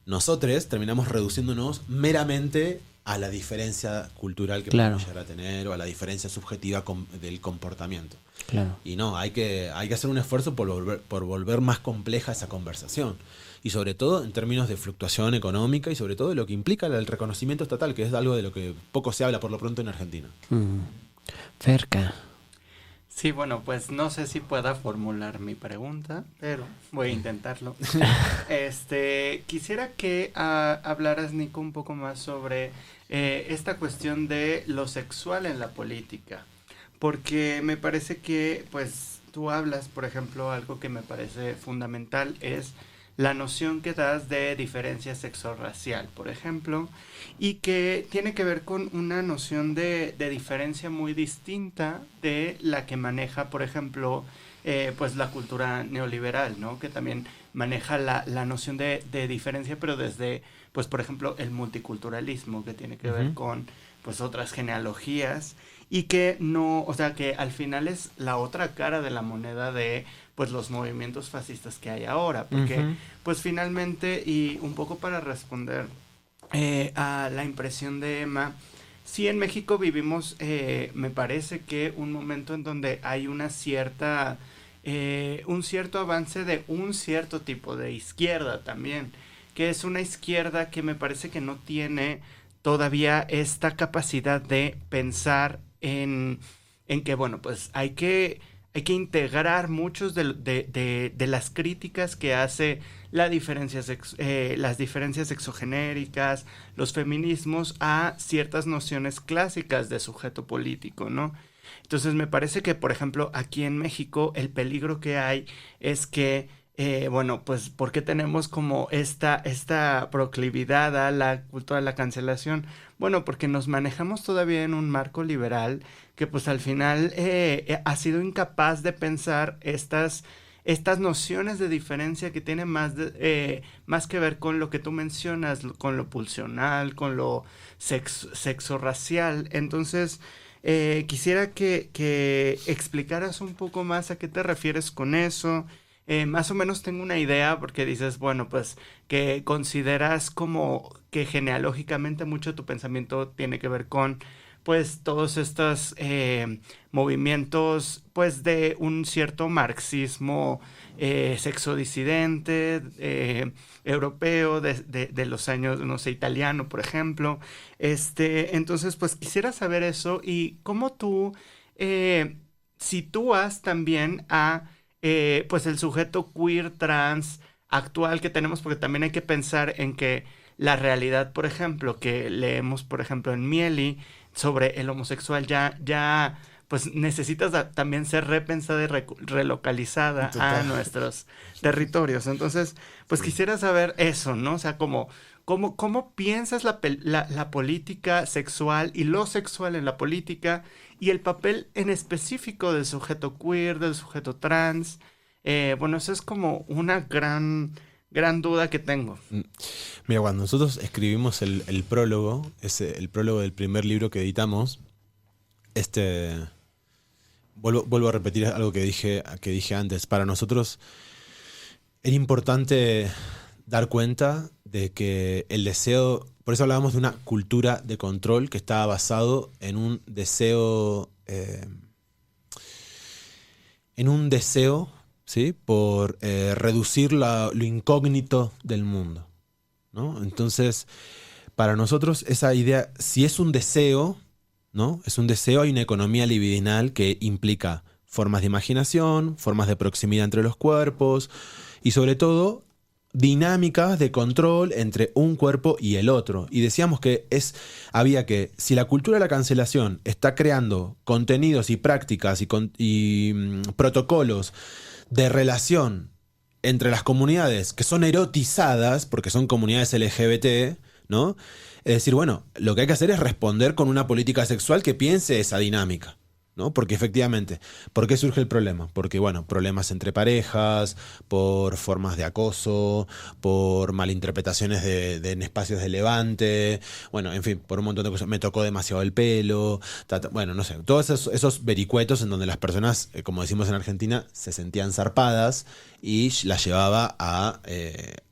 nosotros terminamos reduciéndonos meramente a la diferencia cultural que podemos llegar a tener o a la diferencia subjetiva del comportamiento. Claro. Y no, hay que hacer un esfuerzo por volver más compleja esa conversación. Y sobre todo en términos de fluctuación económica y sobre todo de lo que implica el reconocimiento estatal, que es algo de lo que poco se habla por lo pronto en Argentina. Ferca. Sí, bueno, pues no sé si pueda formular mi pregunta, pero voy a intentarlo. Quisiera que hablaras, Nico, un poco más sobre esta cuestión de lo sexual en la política, porque me parece que, pues, tú hablas, por ejemplo, algo que me parece fundamental es la noción que das de diferencia sexorracial, por ejemplo, y que tiene que ver con una noción de diferencia muy distinta de la que maneja, por ejemplo, pues la cultura neoliberal, ¿no? Que también maneja la noción de diferencia, pero desde, pues, por ejemplo, el multiculturalismo, que tiene que ver con, pues, otras genealogías, y que no, o sea, que al final es la otra cara de la moneda de, pues, los movimientos fascistas que hay ahora, porque, pues, finalmente, y un poco para responder a la impresión de Emma, sí, en México vivimos, me parece que un momento en donde hay una cierta, un cierto avance de un cierto tipo de izquierda también, que es una izquierda que me parece que no tiene todavía esta capacidad de pensar en que, bueno, pues hay que integrar muchos de las críticas que hace las diferencias sexogenéricas, los feminismos, a ciertas nociones clásicas de sujeto político, ¿no? Entonces me parece que, por ejemplo, aquí en México el peligro que hay es que, bueno, pues, ¿por qué tenemos como esta proclividad a la cultura de la cancelación? Bueno, porque nos manejamos todavía en un marco liberal que, pues, al final ha sido incapaz de pensar estas nociones de diferencia que tienen más que ver con lo que tú mencionas, con lo pulsional, con lo sexorracial. Entonces, quisiera que explicaras un poco más a qué te refieres con eso. más o menos tengo una idea porque dices, bueno, pues que consideras como que genealógicamente mucho tu pensamiento tiene que ver con pues todos estos movimientos pues de un cierto marxismo sexodisidente europeo de los años, no sé, italiano, por ejemplo. Entonces, pues quisiera saber eso y cómo tú sitúas también a pues el sujeto queer trans actual que tenemos, porque también hay que pensar en que la realidad, por ejemplo, que leemos, por ejemplo, en Mieli, sobre el homosexual ya pues necesitas también ser repensada y relocalizada a nuestros territorios. Entonces, pues quisiera saber eso, ¿no? O sea, ¿cómo piensas la política sexual y lo sexual en la política y el papel en específico del sujeto queer, del sujeto trans? Bueno, eso es como una gran duda que tengo. Mira, cuando nosotros escribimos el prólogo, el prólogo del primer libro que editamos, vuelvo a repetir algo que dije antes. Para nosotros era importante dar cuenta de que el deseo, por eso hablábamos de una cultura de control que estaba basado en un deseo, ¿sí? Por reducir lo incógnito del mundo, ¿no? Entonces, para nosotros esa idea, si es un deseo, ¿no? Es un deseo, hay una economía libidinal que implica formas de imaginación, formas de proximidad entre los cuerpos y sobre todo dinámicas de control entre un cuerpo y el otro. Y decíamos que si la cultura de la cancelación está creando contenidos y prácticas y protocolos de relación entre las comunidades que son erotizadas, porque son comunidades LGBT, ¿no? Es decir, bueno, lo que hay que hacer es responder con una política sexual que piense esa dinámica, ¿no? Porque efectivamente, ¿por qué surge el problema? Porque, bueno, problemas entre parejas, por formas de acoso, por malinterpretaciones en espacios de levante, bueno, en fin, por un montón de cosas. Me tocó demasiado el pelo, bueno, no sé, todos esos vericuetos en donde las personas, como decimos en Argentina, se sentían zarpadas y las llevaba a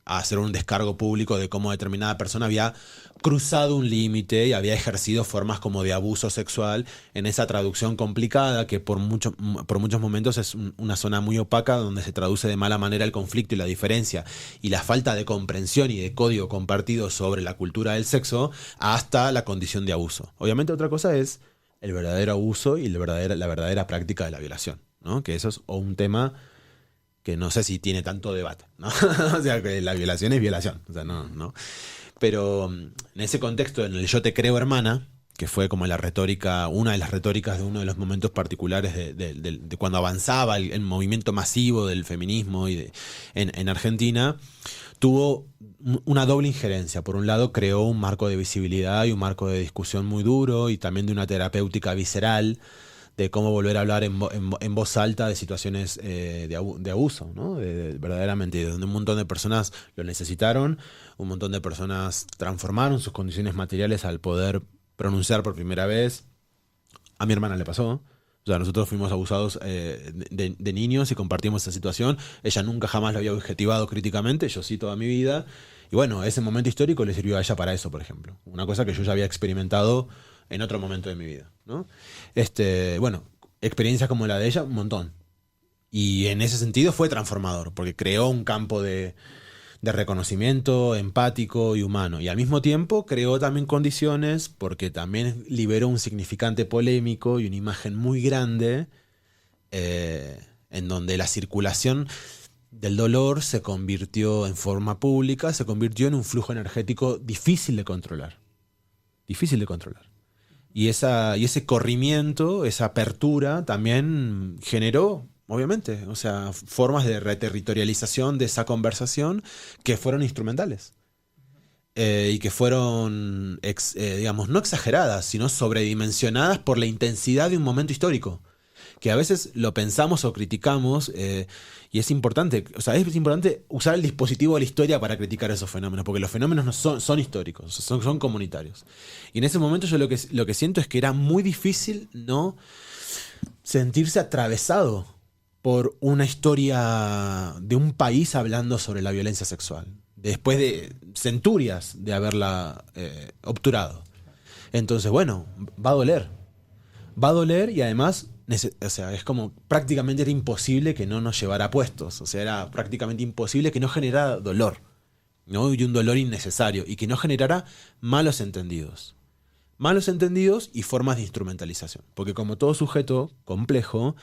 hacer un descargo público de cómo determinada persona había cruzado un límite y había ejercido formas como de abuso sexual en esa traducción complicada que por muchos momentos es una zona muy opaca donde se traduce de mala manera el conflicto y la diferencia y la falta de comprensión y de código compartido sobre la cultura del sexo hasta la condición de abuso. Obviamente otra cosa es el verdadero abuso y la verdadera práctica de la violación, ¿no? Que eso es un tema que no sé si tiene tanto debate, ¿no? O sea, que la violación es violación, o sea, no. Pero en ese contexto, en el yo te creo hermana, que fue como una de las retóricas de uno de los momentos particulares de cuando avanzaba el movimiento masivo del feminismo en Argentina, tuvo una doble injerencia. Por un lado, creó un marco de visibilidad y un marco de discusión muy duro y también de una terapéutica visceral de cómo volver a hablar en voz alta de situaciones de abuso, ¿no? Verdaderamente, donde un montón de personas lo necesitaron, un montón de personas transformaron sus condiciones materiales al poder pronunciar por primera vez. A mi hermana le pasó. O sea, nosotros fuimos abusados de niños y compartimos esa situación. Ella nunca jamás lo había objetivado críticamente, yo sí toda mi vida. Y bueno, ese momento histórico le sirvió a ella para eso, por ejemplo. Una cosa que yo ya había experimentado en otro momento de mi vida, ¿no? Bueno, experiencias como la de ella, un montón. Y en ese sentido fue transformador, porque creó un campo de reconocimiento empático y humano. Y al mismo tiempo creó también condiciones, porque también liberó un significante polémico y una imagen muy grande, en donde la circulación del dolor se convirtió en forma pública, se convirtió en un flujo energético difícil de controlar. Difícil de controlar. Y ese corrimiento, esa apertura también generó, obviamente, o sea, formas de reterritorialización de esa conversación que fueron instrumentales. Y que fueron, digamos, no exageradas, sino sobredimensionadas por la intensidad de un momento histórico. Que a veces lo pensamos o criticamos, y es importante, o sea, es importante usar el dispositivo de la historia para criticar esos fenómenos, porque los fenómenos no son históricos, son comunitarios. Y en ese momento yo lo que siento es que era muy difícil no sentirse atravesado por una historia de un país hablando sobre la violencia sexual, después de centurias de haberla obturado. Entonces, bueno, va a doler. Va a doler y además, o sea, es como prácticamente era imposible que no nos llevara puestos. O sea, era prácticamente imposible que no generara dolor, ¿no? Y un dolor innecesario. Y que no generara malos entendidos. Malos entendidos y formas de instrumentalización. Porque como todo sujeto complejo,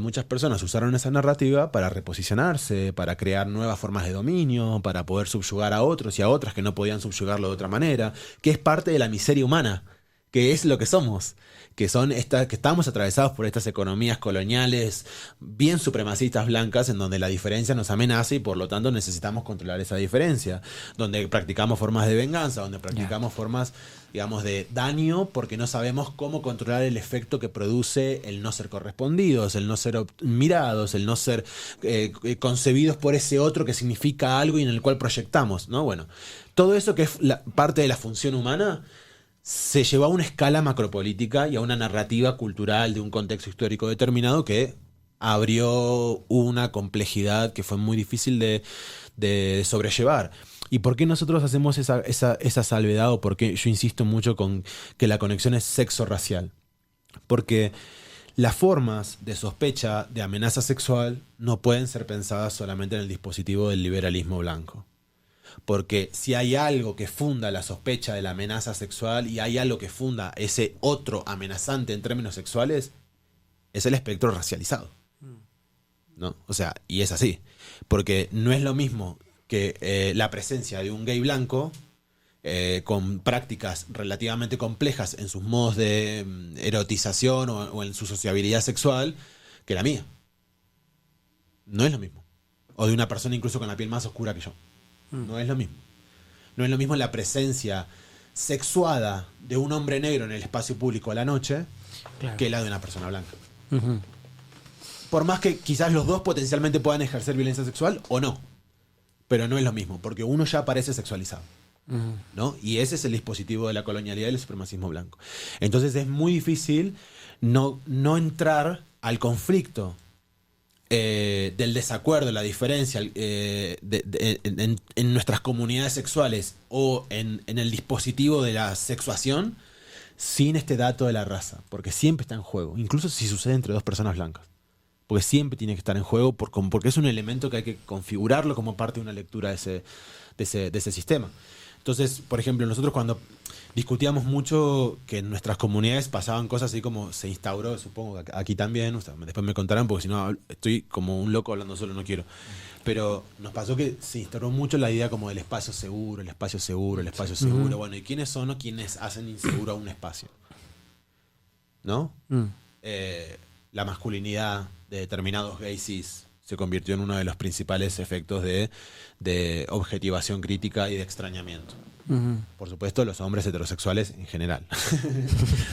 muchas personas usaron esa narrativa para reposicionarse, para crear nuevas formas de dominio, para poder subyugar a otros y a otras que no podían subyugarlo de otra manera, que es parte de la miseria humana, que es lo que somos, que estamos atravesados por estas economías coloniales bien supremacistas blancas en donde la diferencia nos amenaza y por lo tanto necesitamos controlar esa diferencia, donde practicamos formas de venganza, donde practicamos formas, digamos, de daño porque no sabemos cómo controlar el efecto que produce el no ser correspondidos, el no ser mirados, el no ser concebidos por ese otro que significa algo y en el cual proyectamos, ¿no? Bueno, todo eso que es parte de la función humana se llevó a una escala macropolítica y a una narrativa cultural de un contexto histórico determinado que abrió una complejidad que fue muy difícil de sobrellevar. ¿Y por qué nosotros hacemos esa salvedad o por qué yo insisto mucho con que la conexión es sexo-racial? Porque las formas de sospecha de amenaza sexual no pueden ser pensadas solamente en el dispositivo del liberalismo blanco. Porque si hay algo que funda la sospecha de la amenaza sexual y hay algo que funda ese otro amenazante en términos sexuales, es el espectro racializado, ¿no? O sea, y es así. Porque no es lo mismo que la presencia de un gay blanco con prácticas relativamente complejas en sus modos de erotización o en su sociabilidad sexual que la mía. No es lo mismo. O de una persona incluso con la piel más oscura que yo. No es lo mismo. No es lo mismo la presencia sexuada de un hombre negro en el espacio público a la noche que la de una persona blanca. Por más que quizás los dos potencialmente puedan ejercer violencia sexual o no. Pero no es lo mismo, porque uno ya aparece sexualizado, ¿no? Y ese es el dispositivo de la colonialidad y el supremacismo blanco. Entonces es muy difícil no entrar al conflicto del desacuerdo, la diferencia en nuestras comunidades sexuales o en el dispositivo de la sexuación sin este dato de la raza, porque siempre está en juego, incluso si sucede entre dos personas blancas, porque siempre tiene que estar en juego porque es un elemento que hay que configurarlo como parte de una lectura de ese sistema. Entonces, por ejemplo, nosotros cuando discutíamos mucho que en nuestras comunidades pasaban cosas así como se instauró, supongo que aquí también, o sea, después me contarán porque si no estoy como un loco hablando solo, no quiero. Pero nos pasó que se instauró mucho la idea como del espacio seguro, el espacio seguro, el espacio seguro. Bueno, ¿y quiénes son quienes hacen inseguro a un espacio? ¿No? La masculinidad de determinados gays cis se convirtió en uno de los principales efectos de objetivación crítica y de extrañamiento. Por supuesto, los hombres heterosexuales en general.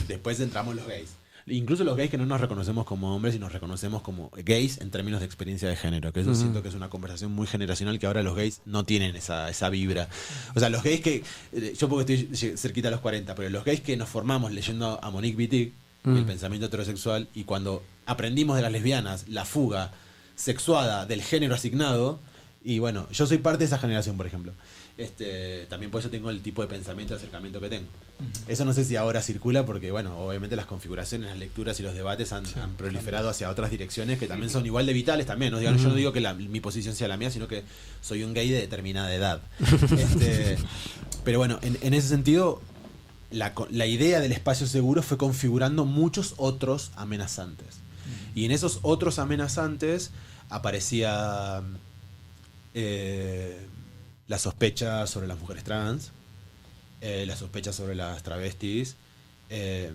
Después entramos los gays. Incluso los gays que no nos reconocemos como hombres y nos reconocemos como gays en términos de experiencia de género. Que eso siento que es una conversación muy generacional que ahora los gays no tienen esa vibra. O sea, los gays que... Yo porque estoy cerquita a los 40, pero los gays que nos formamos leyendo a Monique Wittig y el pensamiento heterosexual, y cuando aprendimos de las lesbianas la fuga sexuada del género asignado, y bueno, yo soy parte de esa generación, por ejemplo. También por eso tengo el tipo de pensamiento de acercamiento que tengo. Eso no sé si ahora circula porque, bueno, obviamente las configuraciones, las lecturas y los debates han proliferado hacia otras direcciones que también son igual de vitales también, ¿no? Yo no digo que mi posición sea la mía, sino que soy un gay de determinada edad. Pero bueno, en ese sentido, la idea del espacio seguro fue configurando muchos otros amenazantes. Y en esos otros amenazantes aparecía la sospecha sobre las mujeres trans, la sospecha sobre las travestis, que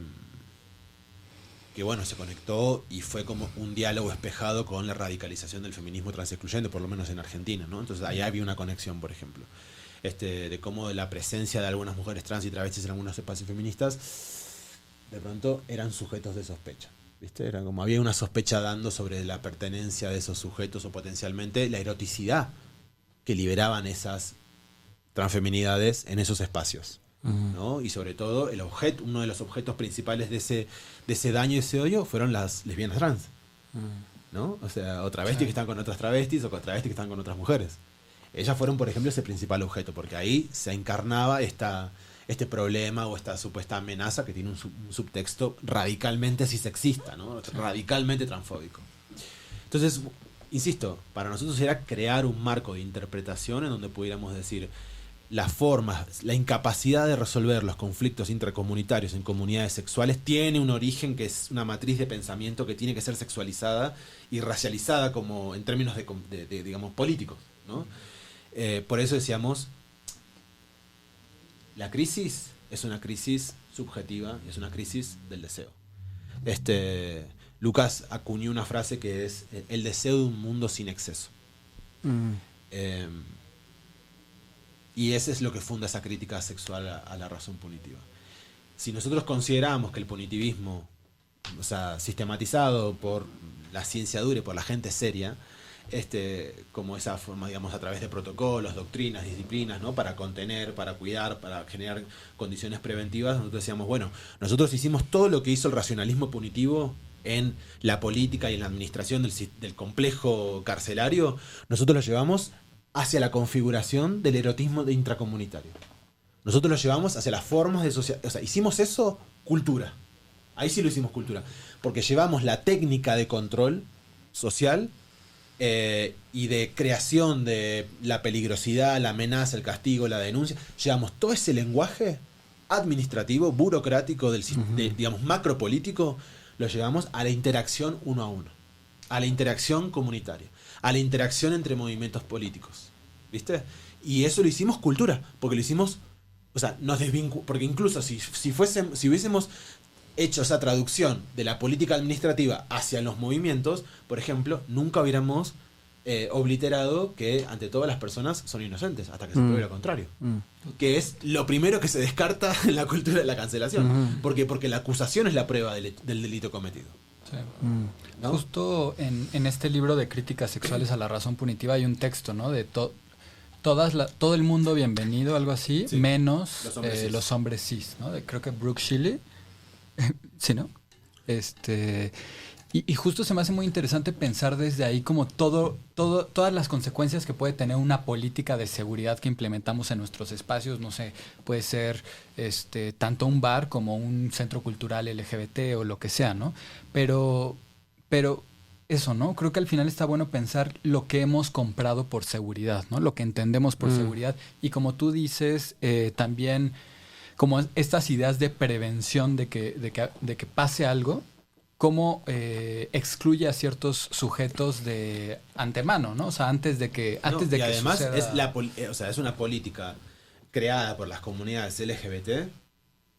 bueno, se conectó y fue como un diálogo espejado con la radicalización del feminismo transexcluyente, por lo menos en Argentina, ¿no? Entonces ahí había una conexión, por ejemplo, de cómo la presencia de algunas mujeres trans y travestis en algunos espacios feministas de pronto eran sujetos de sospecha. ¿Viste? Era como había una sospecha dando sobre la pertenencia de esos sujetos o potencialmente la eroticidad que liberaban esas transfeminidades en esos espacios, ¿no? Y sobre todo uno de los objetos principales de ese daño y ese odio fueron las lesbianas trans, ¿no? O sea, o travestis que están con otras travestis o con travestis que están con otras mujeres. Ellas fueron, por ejemplo, ese principal objeto, porque ahí se encarnaba este problema o esta supuesta amenaza que tiene un subtexto radicalmente cisexista, ¿no? Radicalmente transfóbico. Entonces, insisto, para nosotros era crear un marco de interpretación en donde pudiéramos decir las formas, la incapacidad de resolver los conflictos intracomunitarios en comunidades sexuales tiene un origen que es una matriz de pensamiento que tiene que ser sexualizada y racializada como en términos de digamos, políticos, ¿no? Por eso decíamos, la crisis es una crisis subjetiva, es una crisis del deseo. Lucas acuñó una frase que es el deseo de un mundo sin exceso. Y ese es lo que funda esa crítica sexual a la razón punitiva. Si nosotros consideramos que el punitivismo, o sea, sistematizado por la ciencia dura y por la gente seria, como esa forma, digamos, a través de protocolos, doctrinas, disciplinas, ¿no? Para contener, para cuidar, para generar condiciones preventivas, nosotros decíamos, bueno, nosotros hicimos todo lo que hizo el racionalismo punitivo en la política y en la administración del complejo carcelario, nosotros lo llevamos hacia la configuración del erotismo intracomunitario. Nosotros lo llevamos hacia las formas de sociedad. O sea, hicimos eso cultura. Ahí sí lo hicimos cultura. Porque llevamos la técnica de control social y de creación de la peligrosidad, la amenaza, el castigo, la denuncia. Llevamos todo ese lenguaje administrativo, burocrático, digamos, macropolítico, lo llevamos a la interacción uno a uno. A la interacción comunitaria. A la interacción entre movimientos políticos, ¿viste? Y eso lo hicimos cultura, porque lo hicimos, o sea, nos porque incluso si hubiésemos hecho esa traducción de la política administrativa hacia los movimientos, por ejemplo, nunca hubiéramos obliterado que ante todo las personas son inocentes, hasta que se pruebe lo contrario. Que es lo primero que se descarta en la cultura de la cancelación. Porque la acusación es la prueba del delito cometido. Sí. ¿No? Justo en este libro de críticas sexuales a la razón punitiva hay un texto, ¿no? De todo el mundo bienvenido, algo así, sí, menos los hombres cis, ¿no? Creo que Brooke Shelley, ¿sí, no? Y justo se me hace muy interesante pensar desde ahí como todas las consecuencias que puede tener una política de seguridad que implementamos en nuestros espacios. No sé, puede ser tanto un bar como un centro cultural LGBT o lo que sea, ¿no? Pero eso, ¿no? Creo que al final está bueno pensar lo que hemos comprado por seguridad, ¿no? Lo que entendemos por seguridad. Y como tú dices, también como estas ideas de prevención de que pase algo, cómo excluye a ciertos sujetos de antemano, ¿no? O sea, antes de que además suceda... es una política creada por las comunidades LGBT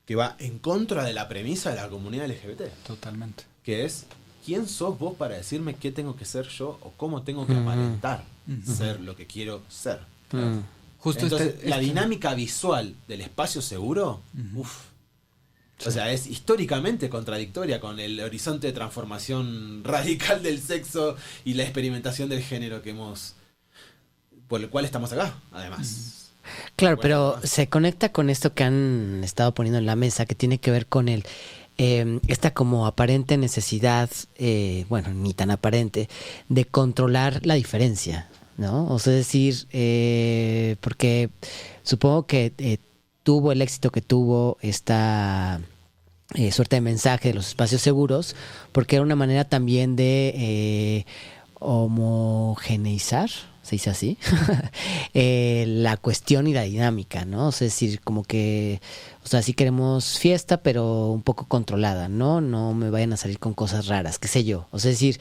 que va en contra de la premisa de la comunidad LGBT. Totalmente. Que es, ¿quién sos vos para decirme qué tengo que ser yo o cómo tengo que aparentar ser lo que quiero ser? Justo entonces, la dinámica visual del espacio seguro, o sea, es históricamente contradictoria con el horizonte de transformación radical del sexo y la experimentación del género por el cual estamos acá, además. Claro, pero se conecta con esto que han estado poniendo en la mesa, que tiene que ver con esta como aparente necesidad, bueno, ni tan aparente, de controlar la diferencia, ¿no? O sea, es decir, porque supongo que tuvo el éxito que tuvo esta suerte de mensaje de los espacios seguros, porque era una manera también de homogeneizar, se dice así, la cuestión y la dinámica, ¿no? O sea, es decir, como que, o sea, sí queremos fiesta, pero un poco controlada, ¿no? No me vayan a salir con cosas raras, qué sé yo. O sea, es decir,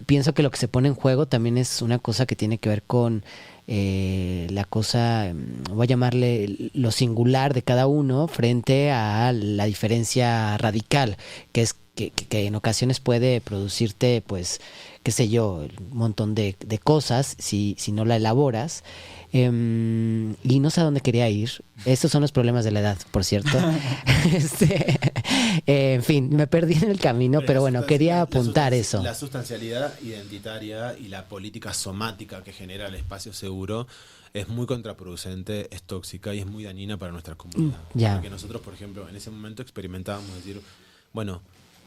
pienso que lo que se pone en juego también es una cosa que tiene que ver con la cosa, voy a llamarle lo singular de cada uno frente a la diferencia radical, que es que en ocasiones puede producirte, pues, qué sé yo, un montón de cosas si no la elaboras. Y no sé a dónde quería ir. Estos son los problemas de la edad, por cierto. En fin, me perdí en el camino, pero bueno, quería apuntar eso. La sustancialidad identitaria y la política somática que genera el espacio seguro es muy contraproducente, es tóxica y es muy dañina para nuestra comunidad. Porque nosotros, por ejemplo, en ese momento experimentábamos decir, bueno,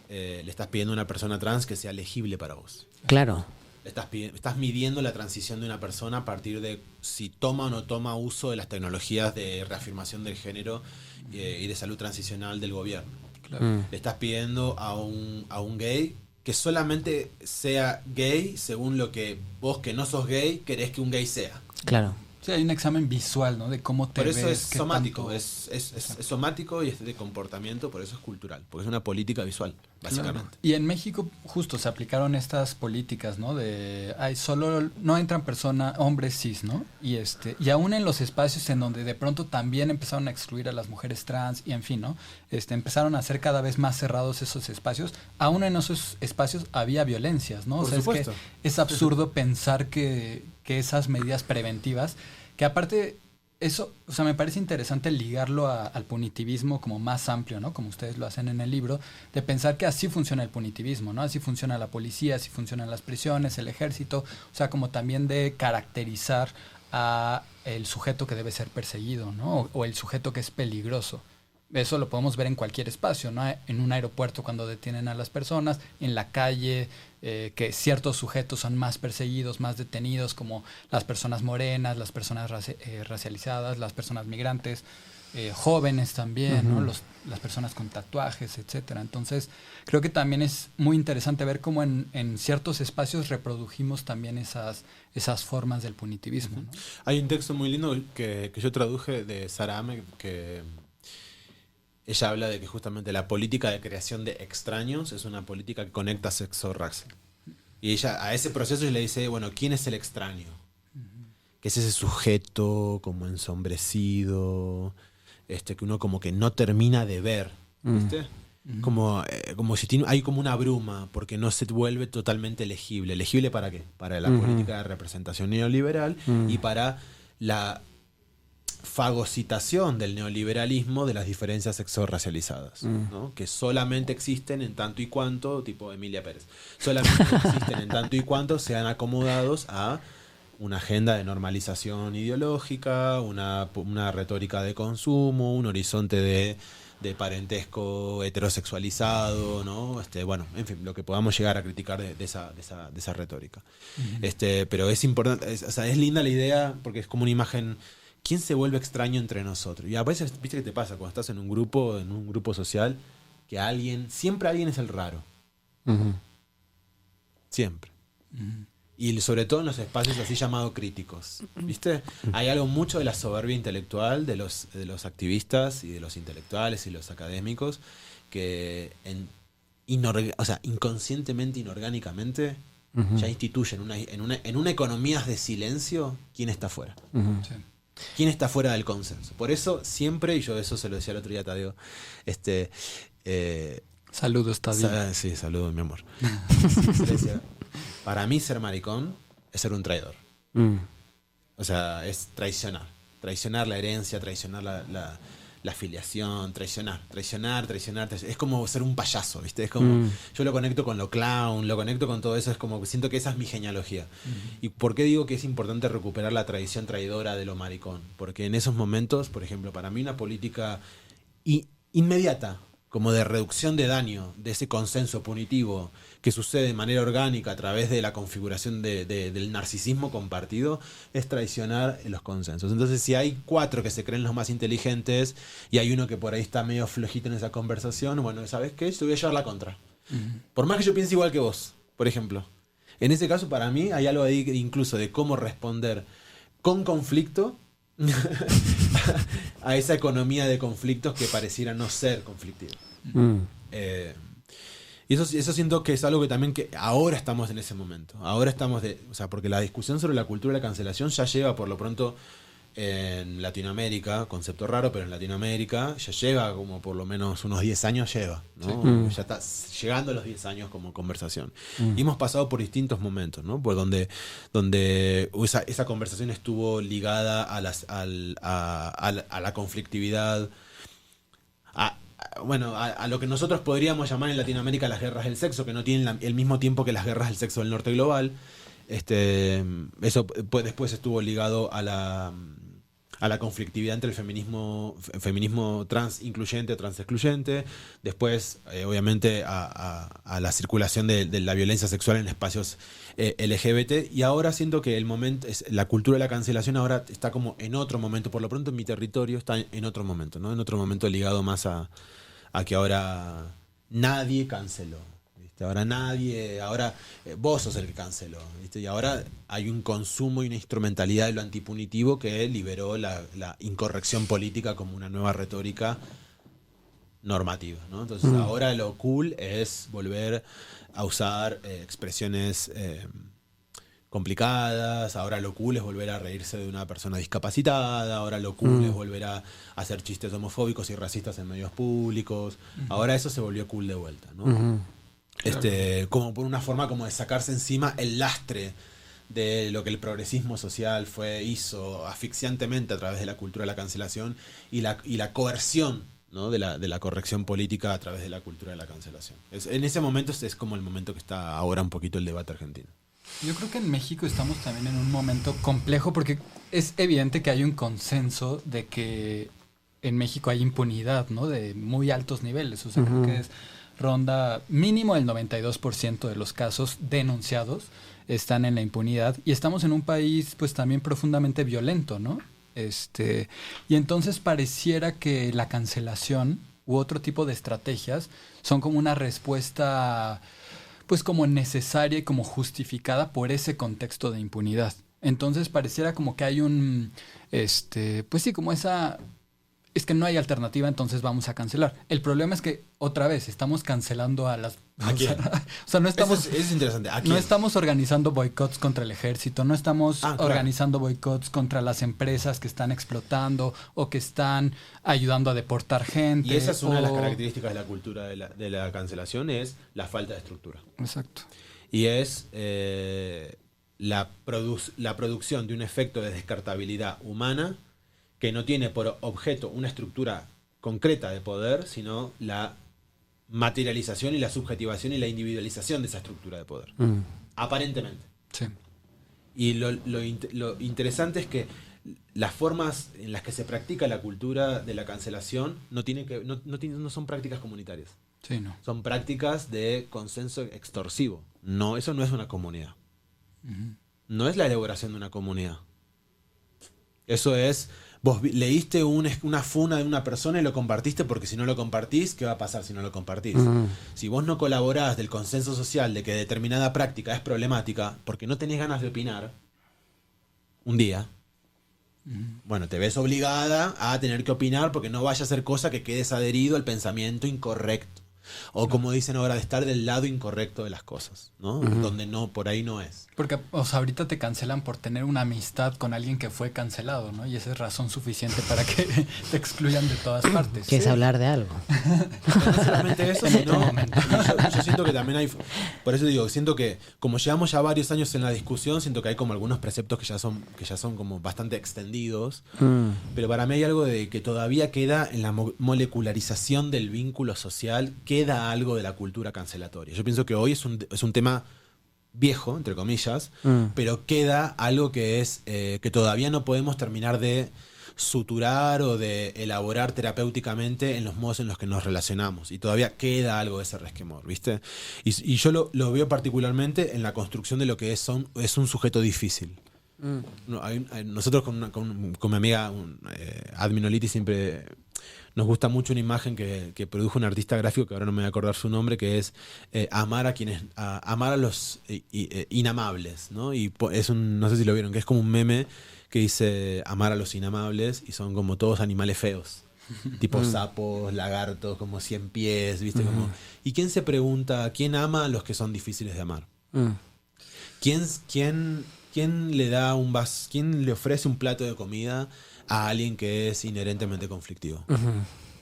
le estás pidiendo a una persona trans que sea legible para vos. Claro. Estás midiendo la transición de una persona a partir de si toma o no toma uso de las tecnologías de reafirmación del género y de salud transicional del gobierno. Claro. Le estás pidiendo a un gay que solamente sea gay según lo que vos, que no sos gay, querés que un gay sea. Claro. Sí, hay un examen visual, ¿no? De cómo te Por eso ves, es qué somático, tanto- es somático y es de comportamiento, por eso es cultural, porque es una política visual, básicamente. Claro. Y en México justo se aplicaron estas políticas, ¿no? De solo no entran personas, hombres cis, ¿no? Y aún en los espacios en donde de pronto también empezaron a excluir a las mujeres trans y en fin, ¿no? Empezaron a ser cada vez más cerrados esos espacios. Aún en esos espacios había violencias, ¿no? Por o sea, supuesto. es que es absurdo pensar que esas medidas preventivas, que aparte eso, o sea, me parece interesante ligarlo al punitivismo como más amplio, ¿no? Como ustedes lo hacen en el libro, de pensar que así funciona el punitivismo, ¿no? Así funciona la policía, así funcionan las prisiones, el ejército, o sea, como también de caracterizar a el sujeto que debe ser perseguido, ¿no? O el sujeto que es peligroso. Eso lo podemos ver en cualquier espacio, ¿no? En un aeropuerto cuando detienen a las personas, en la calle, que ciertos sujetos son más perseguidos, más detenidos, como las personas morenas, las personas racializadas, las personas migrantes, jóvenes también, ¿no? Las personas con tatuajes, etcétera. Entonces, creo que también es muy interesante ver cómo en ciertos espacios reprodujimos también esas formas del punitivismo, ¿no? Hay un texto muy lindo que yo traduje de Sara Ahmed, que ella habla de que justamente la política de creación de extraños es una política que conecta sexo-raza. Y ella a ese proceso le dice, bueno, ¿quién es el extraño? Que es ese sujeto como ensombrecido, que uno como que no termina de ver, ¿viste? Como si hay como una bruma, porque no se vuelve totalmente legible. ¿Legible para qué? Para la política de representación neoliberal y para la fagocitación del neoliberalismo de las diferencias sexo-racializadas, ¿no? Que solamente existen en tanto y cuanto, tipo Emilia Pérez, solamente existen en tanto y cuanto sean acomodados a una agenda de normalización ideológica, una retórica de consumo, un horizonte de parentesco heterosexualizado, ¿no? Bueno, en fin, lo que podamos llegar a criticar de esa retórica. Pero es importante, es linda la idea porque es como una imagen. ¿Quién se vuelve extraño entre nosotros? Y a veces, ¿viste qué te pasa? Cuando estás en un grupo social, que siempre alguien es el raro. Siempre. Y sobre todo en los espacios así llamados críticos. ¿Viste? Hay algo mucho de la soberbia intelectual de los activistas y de los intelectuales y los académicos que inconscientemente, inorgánicamente, ya instituyen en una economía de silencio quién está fuera. Sí. ¿Quién está fuera del consenso? Por eso siempre, y yo eso se lo decía el otro día a Tadeo, Saludos, Tadeo. sí, saludos, mi amor. Le decía, para mí ser maricón es ser un traidor. O sea, es traicionar la herencia, traicionar la afiliación, traicionar. Es como ser un payaso, ¿viste? Es como, yo lo conecto con lo clown, lo conecto con todo eso, es como que siento que esa es mi genealogía. ¿Y por qué digo que es importante recuperar la tradición traidora de lo maricón? Porque en esos momentos, por ejemplo, para mí una política inmediata, como de reducción de daño, de ese consenso punitivo que sucede de manera orgánica a través de la configuración del narcisismo compartido, es traicionar los consensos. Entonces, si hay 4 que se creen los más inteligentes y hay uno que por ahí está medio flojito en esa conversación, bueno, ¿sabes qué? Yo te voy a llevar la contra. Por más que yo piense igual que vos, por ejemplo. En ese caso, para mí, hay algo ahí incluso de cómo responder con conflicto a esa economía de conflictos que pareciera no ser conflictiva. Y eso siento que es algo que también que ahora estamos en ese momento. Ahora estamos porque la discusión sobre la cultura de la cancelación ya lleva por lo pronto en Latinoamérica, concepto raro, pero en Latinoamérica ya lleva como por lo menos unos 10 años lleva, ¿no? Ya está llegando a los 10 años como conversación. Y hemos pasado por distintos momentos, ¿no? Pues donde esa conversación estuvo ligada a la conflictividad, a lo que nosotros podríamos llamar en Latinoamérica las guerras del sexo, que no tienen el mismo tiempo que las guerras del sexo del norte global. Eso después estuvo ligado a a la conflictividad entre el feminismo trans incluyente o trans excluyente, después obviamente a la circulación de la violencia sexual en espacios LGBT, y ahora siento que el momento, la cultura de la cancelación ahora está como en otro momento, por lo pronto en mi territorio está en otro momento, ¿no? En otro momento ligado más a que ahora nadie canceló. Ahora vos sos el que canceló, ¿viste? Y ahora hay un consumo y una instrumentalidad de lo antipunitivo que liberó la incorrección política como una nueva retórica normativa, ¿no? Entonces ahora lo cool es volver a usar expresiones complicadas, ahora lo cool es volver a reírse de una persona discapacitada, ahora lo cool es volver a hacer chistes homofóbicos y racistas en medios públicos, ahora eso se volvió cool de vuelta, ¿no? Como por una forma como de sacarse encima el lastre de lo que el progresismo social hizo asfixiantemente a través de la cultura de la cancelación y la coerción, ¿no? de la corrección política a través de la cultura de la cancelación. En ese momento es como el momento que está ahora un poquito el debate argentino. Yo creo que en México estamos también en un momento complejo porque es evidente que hay un consenso de que en México hay impunidad, ¿no? De muy altos niveles. O sea, creo que ronda mínimo el 92% de los casos denunciados están en la impunidad y estamos en un país pues también profundamente violento, ¿no? Y entonces pareciera que la cancelación u otro tipo de estrategias son como una respuesta pues como necesaria y como justificada por ese contexto de impunidad. Entonces pareciera como que hay pues sí, como esa... Es que no hay alternativa, entonces vamos a cancelar. El problema es que, otra vez, estamos cancelando a las... ¿A quién? O sea, no estamos... Eso es interesante. ¿A quién? No estamos organizando boicots contra el ejército, no estamos organizando boicots contra las empresas que están explotando o que están ayudando a deportar gente. Y esa es una de las características de la cultura de la cancelación, es la falta de estructura. Exacto. Y es la producción de un efecto de descartabilidad humana que no tiene por objeto una estructura concreta de poder, sino la materialización y la subjetivación y la individualización de esa estructura de poder. Aparentemente. Sí. Y lo interesante es que las formas en las que se practica la cultura de la cancelación no son prácticas comunitarias. Sí, no. Son prácticas de consenso extorsivo. No, eso no es una comunidad. No es la elaboración de una comunidad. Eso es... Vos leíste una funa de una persona y lo compartiste porque si no lo compartís, ¿qué va a pasar si no lo compartís? Si vos no colaborás del consenso social de que determinada práctica es problemática porque no tenés ganas de opinar un día, bueno, te ves obligada a tener que opinar porque no vaya a ser cosa que quedes adherido al pensamiento incorrecto. O como dicen ahora, de estar del lado incorrecto de las cosas, ¿no? Donde no, por ahí no es. Porque, o sea, ahorita te cancelan por tener una amistad con alguien que fue cancelado, ¿no? Y esa es razón suficiente para que te excluyan de todas partes. Que es hablar de algo. No solamente eso, sino yo siento que también hay, por eso digo, siento que como llevamos ya varios años en la discusión, siento que hay como algunos preceptos que ya son como bastante extendidos, pero para mí hay algo de que todavía queda en la molecularización del vínculo social, queda algo de la cultura cancelatoria. Yo pienso que hoy es un tema viejo, entre comillas, pero queda algo que es que todavía no podemos terminar de suturar o de elaborar terapéuticamente en los modos en los que nos relacionamos. Y todavía queda algo de ese resquemor, ¿viste? Y yo lo veo particularmente en la construcción de lo que es un sujeto difícil. Nosotros con mi amiga Adminoliti siempre nos gusta mucho una imagen que produjo un artista gráfico que ahora no me voy a acordar su nombre, que es amar a los inamables, ¿no? Y no sé si lo vieron, que es como un meme que dice amar a los inamables y son como todos animales feos, tipo sapos, lagartos, como 100 pies, ¿viste? ¿Y quién se pregunta quién ama a los que son difíciles de amar? ¿Quién le da quién le ofrece un plato de comida a alguien que es inherentemente conflictivo?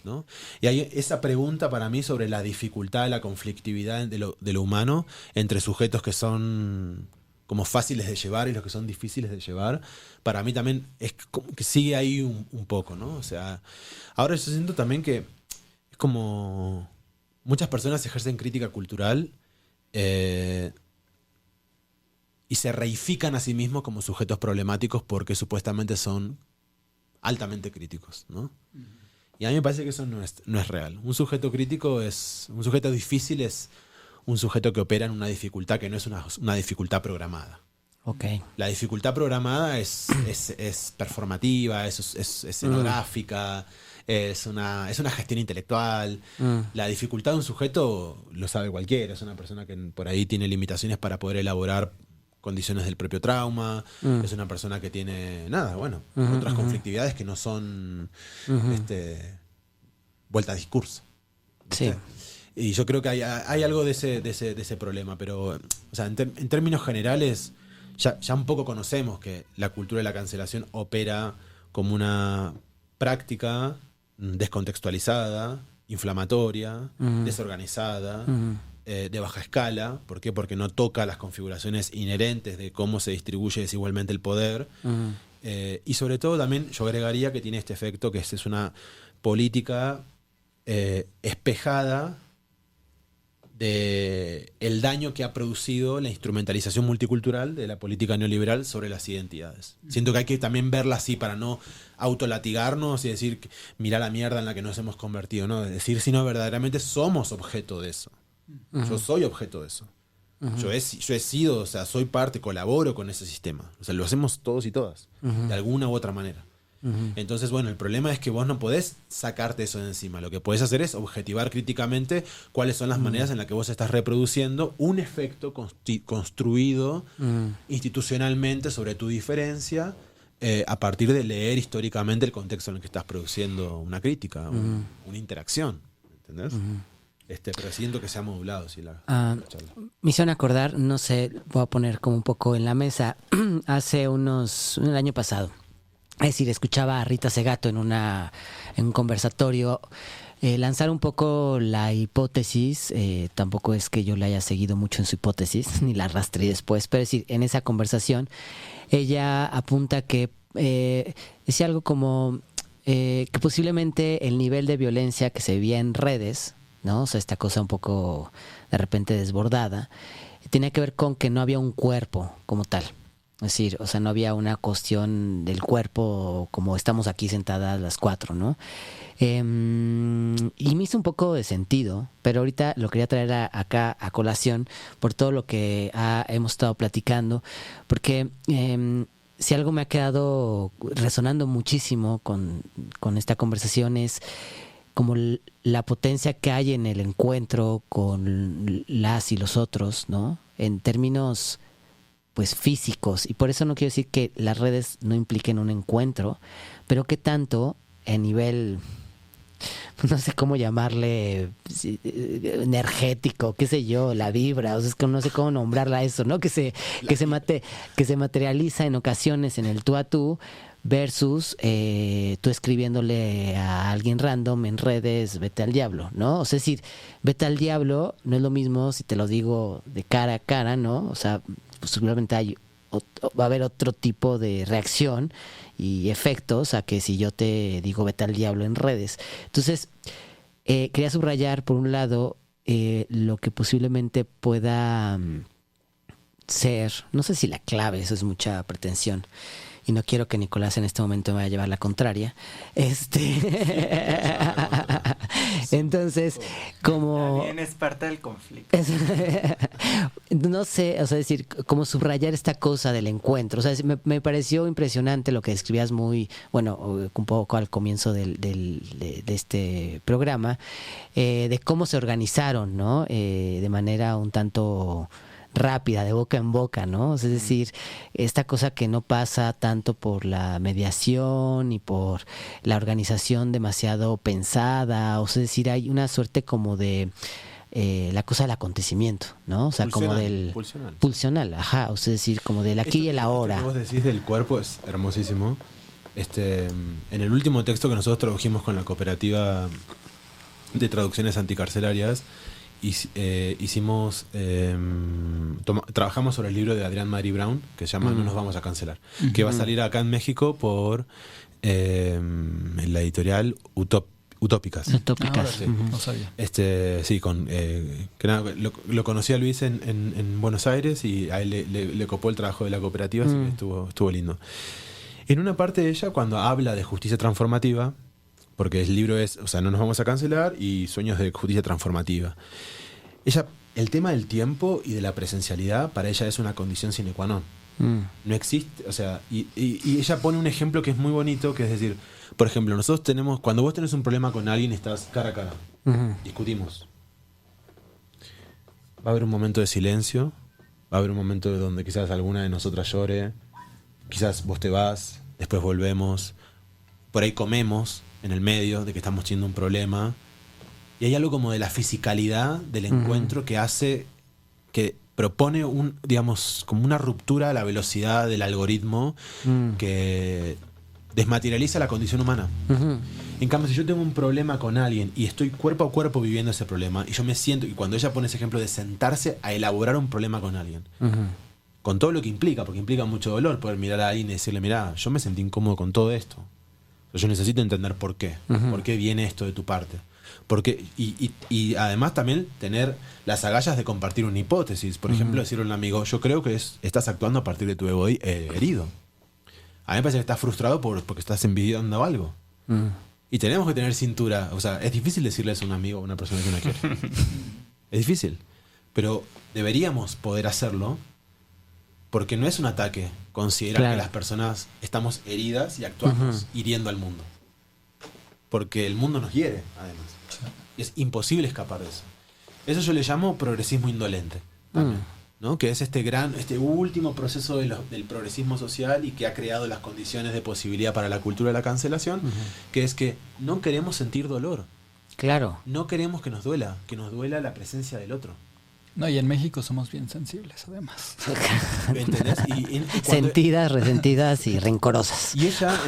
¿No? Y hay esa pregunta para mí sobre la dificultad de la conflictividad de lo humano entre sujetos que son como fáciles de llevar y los que son difíciles de llevar, para mí también es como que sigue ahí un poco, ¿no? O sea, ahora yo siento también que es como muchas personas ejercen crítica cultural y se reifican a sí mismos como sujetos problemáticos porque supuestamente son altamente críticos, ¿no? Y a mí me parece que eso no es real. Un sujeto difícil es un sujeto que opera en una dificultad que no es una dificultad programada. Okay. La dificultad programada es performativa, es escenográfica, es una gestión intelectual. La dificultad de un sujeto lo sabe cualquiera, es una persona que por ahí tiene limitaciones para poder elaborar condiciones del propio trauma, es una persona que tiene, otras conflictividades que no son vuelta a discurso. ¿Viste? Sí. Y yo creo que hay algo de ese problema, pero o sea, en términos generales, ya un poco conocemos que la cultura de la cancelación opera como una práctica descontextualizada, inflamatoria, desorganizada, de baja escala. ¿Por qué? Porque no toca las configuraciones inherentes de cómo se distribuye desigualmente el poder. Y sobre todo también yo agregaría que tiene este efecto que es una política espejada de el daño que ha producido la instrumentalización multicultural de la política neoliberal sobre las identidades. Siento que hay que también verla así para no autolatigarnos y decir, mira la mierda en la que nos hemos convertido, ¿no? Es decir, sino verdaderamente somos objeto de eso. Yo soy objeto de eso. Yo he sido, o sea, soy parte, colaboro con ese sistema. O sea, lo hacemos todos y todas, de alguna u otra manera. Entonces, bueno, el problema es que vos no podés sacarte eso de encima. Lo que podés hacer es objetivar críticamente cuáles son las maneras en las que vos estás reproduciendo un efecto construido institucionalmente sobre tu diferencia a partir de leer históricamente el contexto en el que estás produciendo una crítica, una interacción. ¿Entendés? Pero siento que se ha modulado. Sí, la charla. Me hicieron acordar, no sé, voy a poner como un poco en la mesa, el año pasado. Es decir, escuchaba a Rita Segato en un conversatorio lanzar un poco la hipótesis. Tampoco es que yo la haya seguido mucho en su hipótesis, ni la arrastré después, pero es decir, en esa conversación ella apunta que decía algo como que posiblemente el nivel de violencia que se vivía en redes, ¿no? O sea, esta cosa un poco de repente desbordada, tenía que ver con que no había un cuerpo como tal. Es decir, o sea, no había una cuestión del cuerpo como estamos aquí sentadas las cuatro, ¿no? Y me hizo un poco de sentido, pero ahorita lo quería traer acá a colación por todo lo que hemos estado platicando, porque si algo me ha quedado resonando muchísimo con esta conversación es como la potencia que hay en el encuentro con las y los otros, ¿no? En términos pues físicos, y por eso no quiero decir que las redes no impliquen un encuentro, pero que tanto a nivel, no sé cómo llamarle, energético, qué sé yo, la vibra, o sea, es que no sé cómo nombrarla a eso, ¿no? Que se materializa en ocasiones en el tú a tú versus tú escribiéndole a alguien random en redes, vete al diablo, ¿no? O sea, es decir, vete al diablo no es lo mismo si te lo digo de cara a cara, ¿no? O sea, pues seguramente va a haber otro tipo de reacción y efectos a que si yo te digo vete al diablo en redes. Entonces, quería subrayar por un lado lo que posiblemente pueda ser, no sé si la clave, eso es mucha pretensión, y no quiero que Nicolás en este momento me vaya a llevar la contraria. Entonces, como... También es parte del conflicto. No sé, o sea, decir, como subrayar esta cosa del encuentro. O sea, me pareció impresionante lo que describías muy, bueno, un poco al comienzo de este programa, de cómo se organizaron, ¿no? De manera un tanto rápida, de boca en boca, ¿no? O sea, es decir, esta cosa que no pasa tanto por la mediación y por la organización demasiado pensada, o sea, es decir, hay una suerte como de la cosa del acontecimiento, ¿no? O sea, como del pulsional, ajá, o sea, es decir, como del aquí y el ahora. Lo que vos decís del cuerpo es hermosísimo. En el último texto que nosotros tradujimos con la cooperativa de traducciones anticarcelarias, trabajamos sobre el libro de Adrián Mari Brown que se llama No nos vamos a cancelar, que va a salir acá en México por la editorial Utópicas. Sí. No sabía. Sí, lo conocí a Luis en Buenos Aires y a él le copó el trabajo de la cooperativa, así que estuvo lindo. En una parte de ella, cuando habla de justicia transformativa, porque el libro es, o sea, no nos vamos a cancelar y sueños de justicia transformativa. Ella, el tema del tiempo y de la presencialidad, para ella es una condición sine qua non. No existe, o sea, y ella pone un ejemplo que es muy bonito, que es decir, por ejemplo, nosotros tenemos, cuando vos tenés un problema con alguien, estás cara a cara, discutimos. Va a haber un momento de silencio, va a haber un momento de donde quizás alguna de nosotras llore, quizás vos te vas, después volvemos, por ahí comemos en el medio de que estamos teniendo un problema, y hay algo como de la fisicalidad del encuentro que hace, que propone digamos, como una ruptura a la velocidad del algoritmo que desmaterializa la condición humana. En cambio, si yo tengo un problema con alguien y estoy cuerpo a cuerpo viviendo ese problema, y yo me siento, y cuando ella pone ese ejemplo de sentarse a elaborar un problema con alguien, con todo lo que implica, porque implica mucho dolor poder mirar a alguien y decirle, mirá, yo me sentí incómodo con todo esto. Yo necesito entender por qué. ¿Por qué viene esto de tu parte? Porque, y además también tener las agallas de compartir una hipótesis. Por ejemplo, decirle a un amigo, yo creo que estás actuando a partir de tu ego herido. A mí me parece que estás frustrado porque estás envidiando algo. Y tenemos que tener cintura. O sea, es difícil decirle eso a un amigo o a una persona que uno quiere. Es difícil. Pero deberíamos poder hacerlo porque no es un ataque considerar que las personas estamos heridas y actuamos hiriendo al mundo. Porque el mundo nos hiere, además. Es imposible escapar de eso. Eso yo le llamo progresismo indolente. También, ¿no? Que es este último proceso del progresismo social y que ha creado las condiciones de posibilidad para la cultura de la cancelación, que es que no queremos sentir dolor. Claro. No queremos que nos duela la presencia del otro. No, y en México somos bien sensibles, además. ¿Entendés? Sentidas, resentidas y rencorosas. Y ella,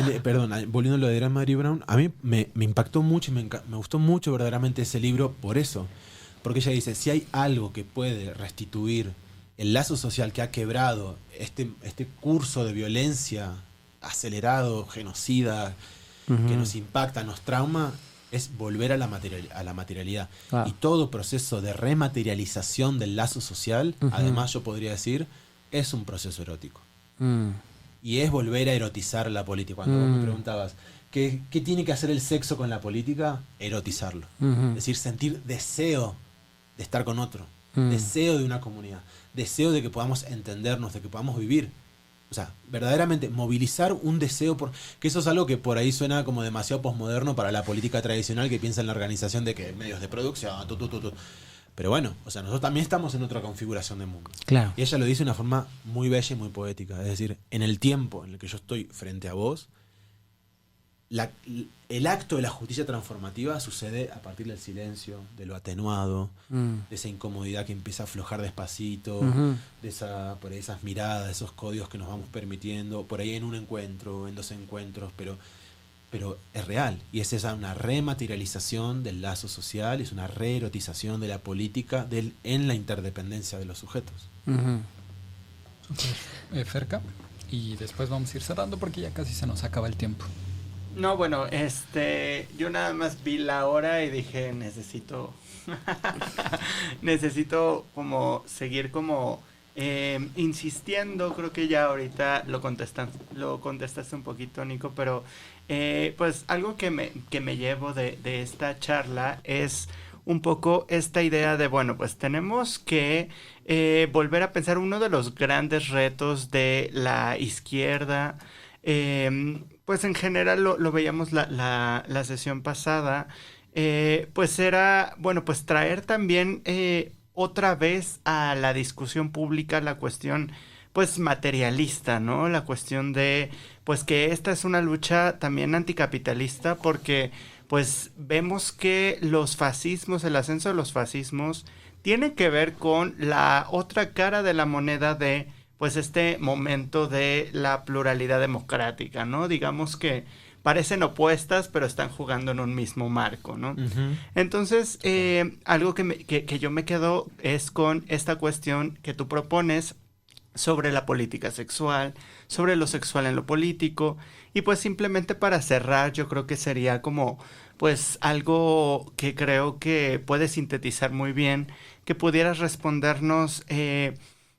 volviendo a lo de Gran Mary Brown, a mí me impactó mucho y me gustó mucho verdaderamente ese libro por eso. Porque ella dice, si hay algo que puede restituir el lazo social que ha quebrado este curso de violencia acelerado, genocida, que nos impacta, nos trauma, es volver a la materialidad. Y todo proceso de rematerialización del lazo social, además yo podría decir, es un proceso erótico. Y es volver a erotizar la política. Cuando vos me preguntabas, ¿qué tiene que hacer el sexo con la política? Erotizarlo. Es decir, sentir deseo de estar con otro, deseo de una comunidad, deseo de que podamos entendernos, de que podamos vivir. O sea, verdaderamente movilizar un deseo que eso es algo que por ahí suena como demasiado posmoderno para la política tradicional que piensa en la organización de que medios de producción, Pero bueno, o sea, nosotros también estamos en otra configuración de mundo. Claro. Y ella lo dice de una forma muy bella y muy poética. Es decir, en el tiempo en el que yo estoy frente a vos, el acto de la justicia transformativa sucede a partir del silencio, de lo atenuado, de esa incomodidad que empieza a aflojar despacito, por ahí esas miradas, esos códigos que nos vamos permitiendo, por ahí en un encuentro, en 2 encuentros, pero es real. Y es una rematerialización del lazo social, es una reerotización de la política en la interdependencia de los sujetos. Ferca, y después vamos a ir cerrando porque ya casi se nos acaba el tiempo. No, bueno, yo nada más vi la hora y dije, necesito como seguir como insistiendo. Creo que ya ahorita lo contestaste un poquito, Nico, pero pues algo que me llevo de esta charla es un poco esta idea de, bueno, pues tenemos que volver a pensar uno de los grandes retos de la izquierda. Pues en general lo veíamos la sesión pasada, pues era, bueno, pues traer también otra vez a la discusión pública la cuestión, pues materialista, ¿no? La cuestión de, pues que esta es una lucha también anticapitalista porque, pues vemos que los fascismos, el ascenso de los fascismos, tiene que ver con la otra cara de la moneda de pues este momento de la pluralidad democrática, ¿no? Digamos que parecen opuestas, pero están jugando en un mismo marco, ¿no? Entonces, algo que yo me quedo es con esta cuestión que tú propones sobre la política sexual, sobre lo sexual en lo político, y pues simplemente para cerrar, yo creo que sería como, pues algo que creo que puede sintetizar muy bien, que pudieras respondernos,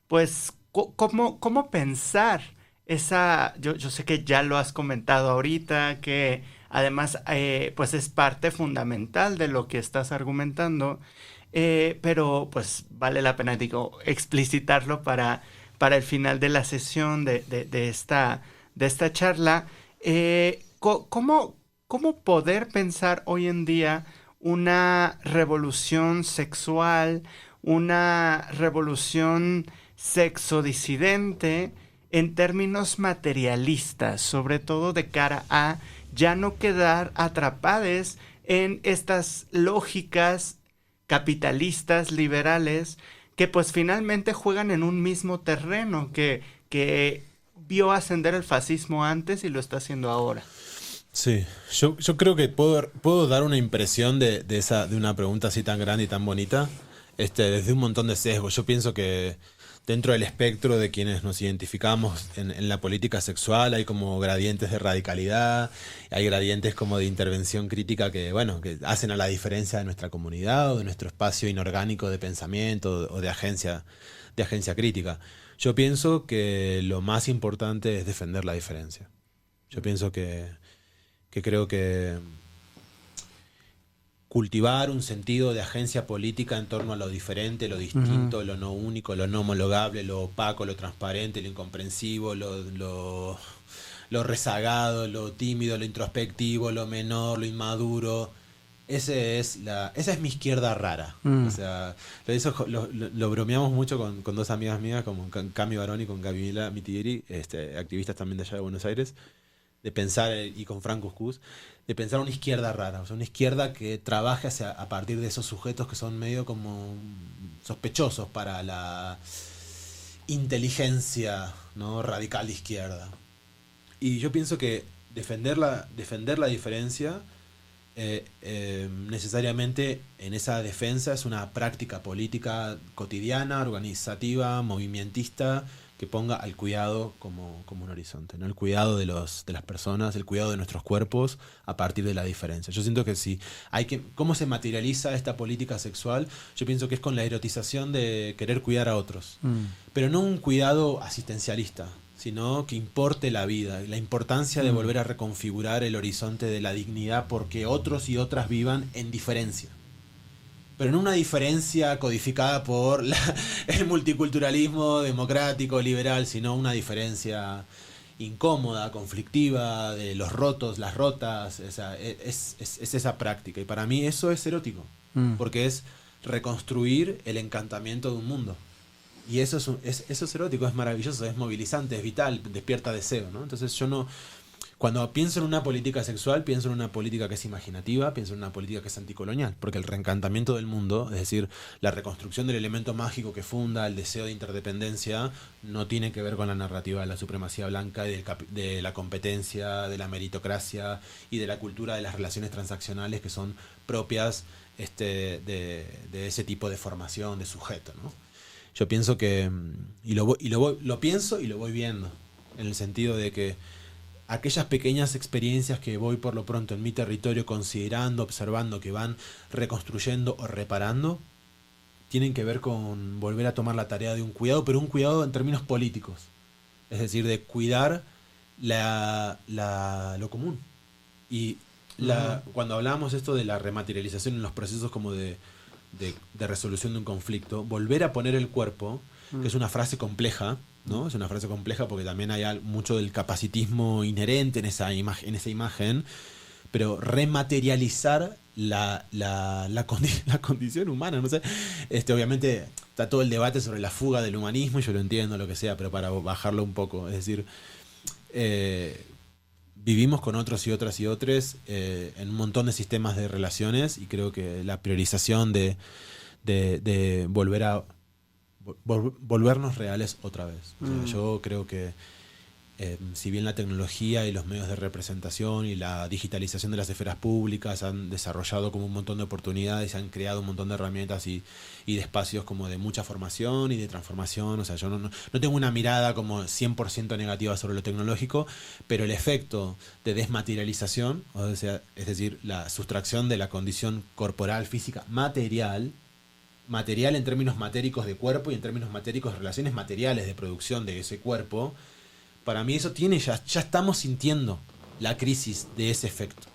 pues, ¿Cómo pensar yo sé que ya lo has comentado ahorita, que además pues es parte fundamental de lo que estás argumentando, pero pues vale la pena, digo, explicitarlo para el final de la sesión de esta charla. ¿Cómo poder pensar hoy en día una revolución sexual, una revolución sexodisidente en términos materialistas, sobre todo de cara a ya no quedar atrapados en estas lógicas capitalistas, liberales, que pues finalmente juegan en un mismo terreno, que vio ascender el fascismo antes y lo está haciendo ahora? Sí, yo creo que puedo dar una impresión de una pregunta así tan grande y tan bonita, desde un montón de sesgos. Yo pienso que dentro del espectro de quienes nos identificamos en la política sexual hay como gradientes de radicalidad, hay gradientes como de intervención crítica que, bueno, que hacen a la diferencia de nuestra comunidad o de nuestro espacio inorgánico de pensamiento o de agencia crítica. Yo pienso que lo más importante es defender la diferencia. Yo pienso que creo que cultivar un sentido de agencia política en torno a lo diferente, lo distinto, lo no único, lo no homologable, lo opaco, lo transparente, lo incomprensivo, lo rezagado, lo tímido, lo introspectivo, lo menor, lo inmaduro. Esa es mi izquierda rara. O sea, eso lo bromeamos mucho con dos amigas mías, como con Cami Barón y con Gabriela Mitieri, activistas también de allá de Buenos Aires, de pensar, y con Frank Cuscús, de pensar una izquierda rara, o sea, una izquierda que trabaje a partir de esos sujetos que son medio como sospechosos para la inteligencia, ¿no?, radical de izquierda. Y yo pienso que defender la diferencia necesariamente en esa defensa es una práctica política cotidiana, organizativa, movimentista, que ponga al cuidado como un horizonte, ¿no? El cuidado de las personas, el cuidado de nuestros cuerpos a partir de la diferencia. Yo siento que si ¿cómo se materializa esta política sexual? Yo pienso que es con la erotización de querer cuidar a otros. Pero no un cuidado asistencialista, sino que importe la vida, la importancia de volver a reconfigurar el horizonte de la dignidad porque otros y otras vivan en diferencia. Pero no una diferencia codificada por el multiculturalismo democrático, liberal, sino una diferencia incómoda, conflictiva, de los rotos, las rotas. O sea, es esa práctica. Y para mí eso es erótico, porque es reconstruir el encantamiento de un mundo. Y eso es erótico, es maravilloso, es movilizante, es vital, despierta deseo, ¿no? Entonces cuando pienso en una política sexual, pienso en una política que es imaginativa, pienso en una política que es anticolonial, porque el reencantamiento del mundo, es decir, la reconstrucción del elemento mágico que funda el deseo de interdependencia, no tiene que ver con la narrativa de la supremacía blanca, y de la competencia, de la meritocracia y de la cultura de las relaciones transaccionales que son propias de ese tipo de formación de sujeto, ¿no? Yo pienso que, lo pienso y lo voy viendo, en el sentido de que aquellas pequeñas experiencias que voy por lo pronto en mi territorio considerando, observando, que van reconstruyendo o reparando, tienen que ver con volver a tomar la tarea de un cuidado, pero un cuidado en términos políticos. Es decir, de cuidar lo común. Y cuando hablábamos esto de la rematerialización en los procesos como de resolución de un conflicto, volver a poner el cuerpo, que es una frase compleja, ¿no? Es una frase compleja porque también hay mucho del capacitismo inherente en esa imagen, pero rematerializar la condición humana, no sé. Obviamente está todo el debate sobre la fuga del humanismo, y yo lo entiendo, lo que sea, pero para bajarlo un poco, es decir, vivimos con otros y otras y otros en un montón de sistemas de relaciones, y creo que la priorización de volvernos reales otra vez. O sea, yo creo que si bien la tecnología y los medios de representación y la digitalización de las esferas públicas han desarrollado como un montón de oportunidades, han creado un montón de herramientas y de espacios como de mucha formación y de transformación, o sea, yo no tengo una mirada como 100% negativa sobre lo tecnológico, pero el efecto de desmaterialización, o sea, es decir, la sustracción de la condición corporal, física, material en términos matéricos de cuerpo y en términos matéricos de relaciones materiales de producción de ese cuerpo, Para mí eso tiene, ya estamos sintiendo la crisis de ese efecto.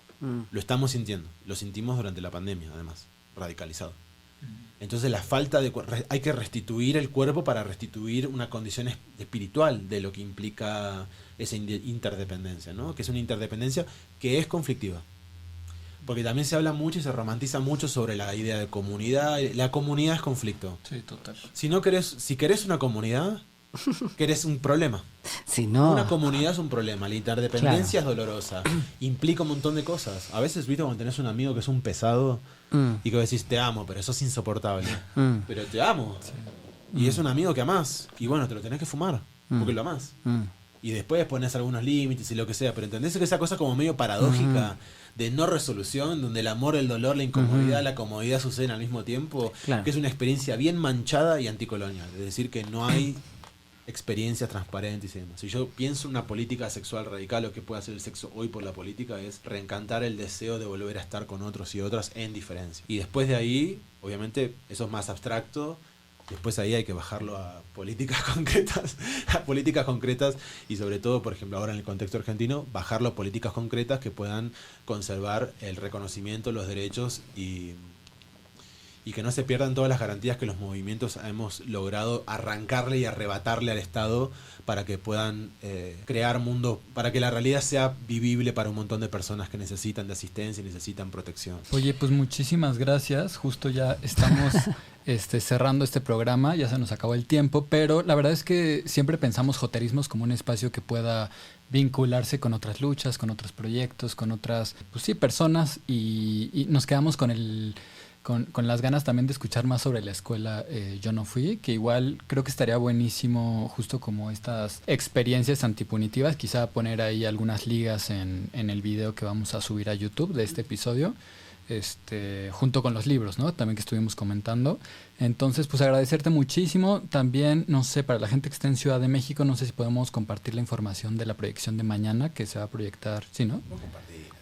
Lo estamos sintiendo. Lo sentimos durante la pandemia, además, radicalizado. Entonces la falta de... Hay que restituir el cuerpo para restituir una condición espiritual de lo que implica esa interdependencia, ¿no? Que es una interdependencia que es conflictiva. Porque también se habla mucho y se romantiza mucho sobre la idea de comunidad. La comunidad es conflicto. Sí, total. Si querés una comunidad, querés un problema. Si no... Una comunidad es un problema. La interdependencia es dolorosa. Implica un montón de cosas. A veces, viste, cuando tenés un amigo que es un pesado y que decís, te amo, pero eso es insoportable. Pero te amo. Sí. Y es un amigo que amás. Y bueno, te lo tenés que fumar. Porque lo amás. Y después pones algunos límites y lo que sea. Pero entendés que esa cosa como medio paradójica de no resolución, donde el amor, el dolor, la incomodidad, la comodidad suceden al mismo tiempo, que es una experiencia bien manchada y anticolonial. Es decir, que no hay experiencias transparentes y demás. Si yo pienso en una política sexual radical, lo que puede hacer el sexo hoy por la política es reencantar el deseo de volver a estar con otros y otras en diferencia. Y después de ahí, obviamente, eso es más abstracto. Después ahí hay que bajarlo a políticas concretas y sobre todo, por ejemplo, ahora en el contexto argentino, bajarlo a políticas concretas que puedan conservar el reconocimiento, los derechos y que no se pierdan todas las garantías que los movimientos hemos logrado arrancarle y arrebatarle al Estado para que puedan crear mundo, para que la realidad sea vivible para un montón de personas que necesitan de asistencia y necesitan protección. Oye, pues muchísimas gracias. Justo ya estamos cerrando este programa, ya se nos acabó el tiempo, pero la verdad es que siempre pensamos Joterismos como un espacio que pueda vincularse con otras luchas, con otros proyectos, con otras, pues sí, personas y nos quedamos con las ganas también de escuchar más sobre la escuela Yo No Fui, que igual creo que estaría buenísimo justo como estas experiencias antipunitivas, quizá poner ahí algunas ligas en el video que vamos a subir a YouTube de este episodio, junto con los libros, ¿no? También que estuvimos comentando. Entonces, pues agradecerte muchísimo. También, no sé, para la gente que está en Ciudad de México, no sé si podemos compartir la información de la proyección de mañana que se va a proyectar, ¿sí, no?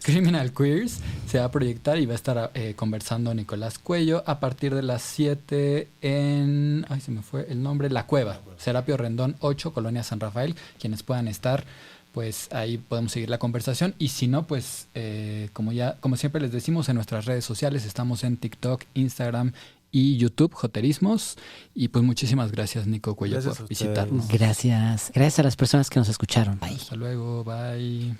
Criminal Queers se va a proyectar y va a estar conversando Nicolás Cuello a partir de las 7 en... Ay, se me fue el nombre. La Cueva. Serapio Rendón 8, Colonia San Rafael. Quienes puedan estar, pues ahí podemos seguir la conversación. Y si no, pues como siempre les decimos, en nuestras redes sociales estamos en TikTok, Instagram y YouTube, Joterismos. Y pues muchísimas gracias, Nico Cuello, por visitarnos. Gracias. Gracias a las personas que nos escucharon. Bye. Hasta luego. Bye.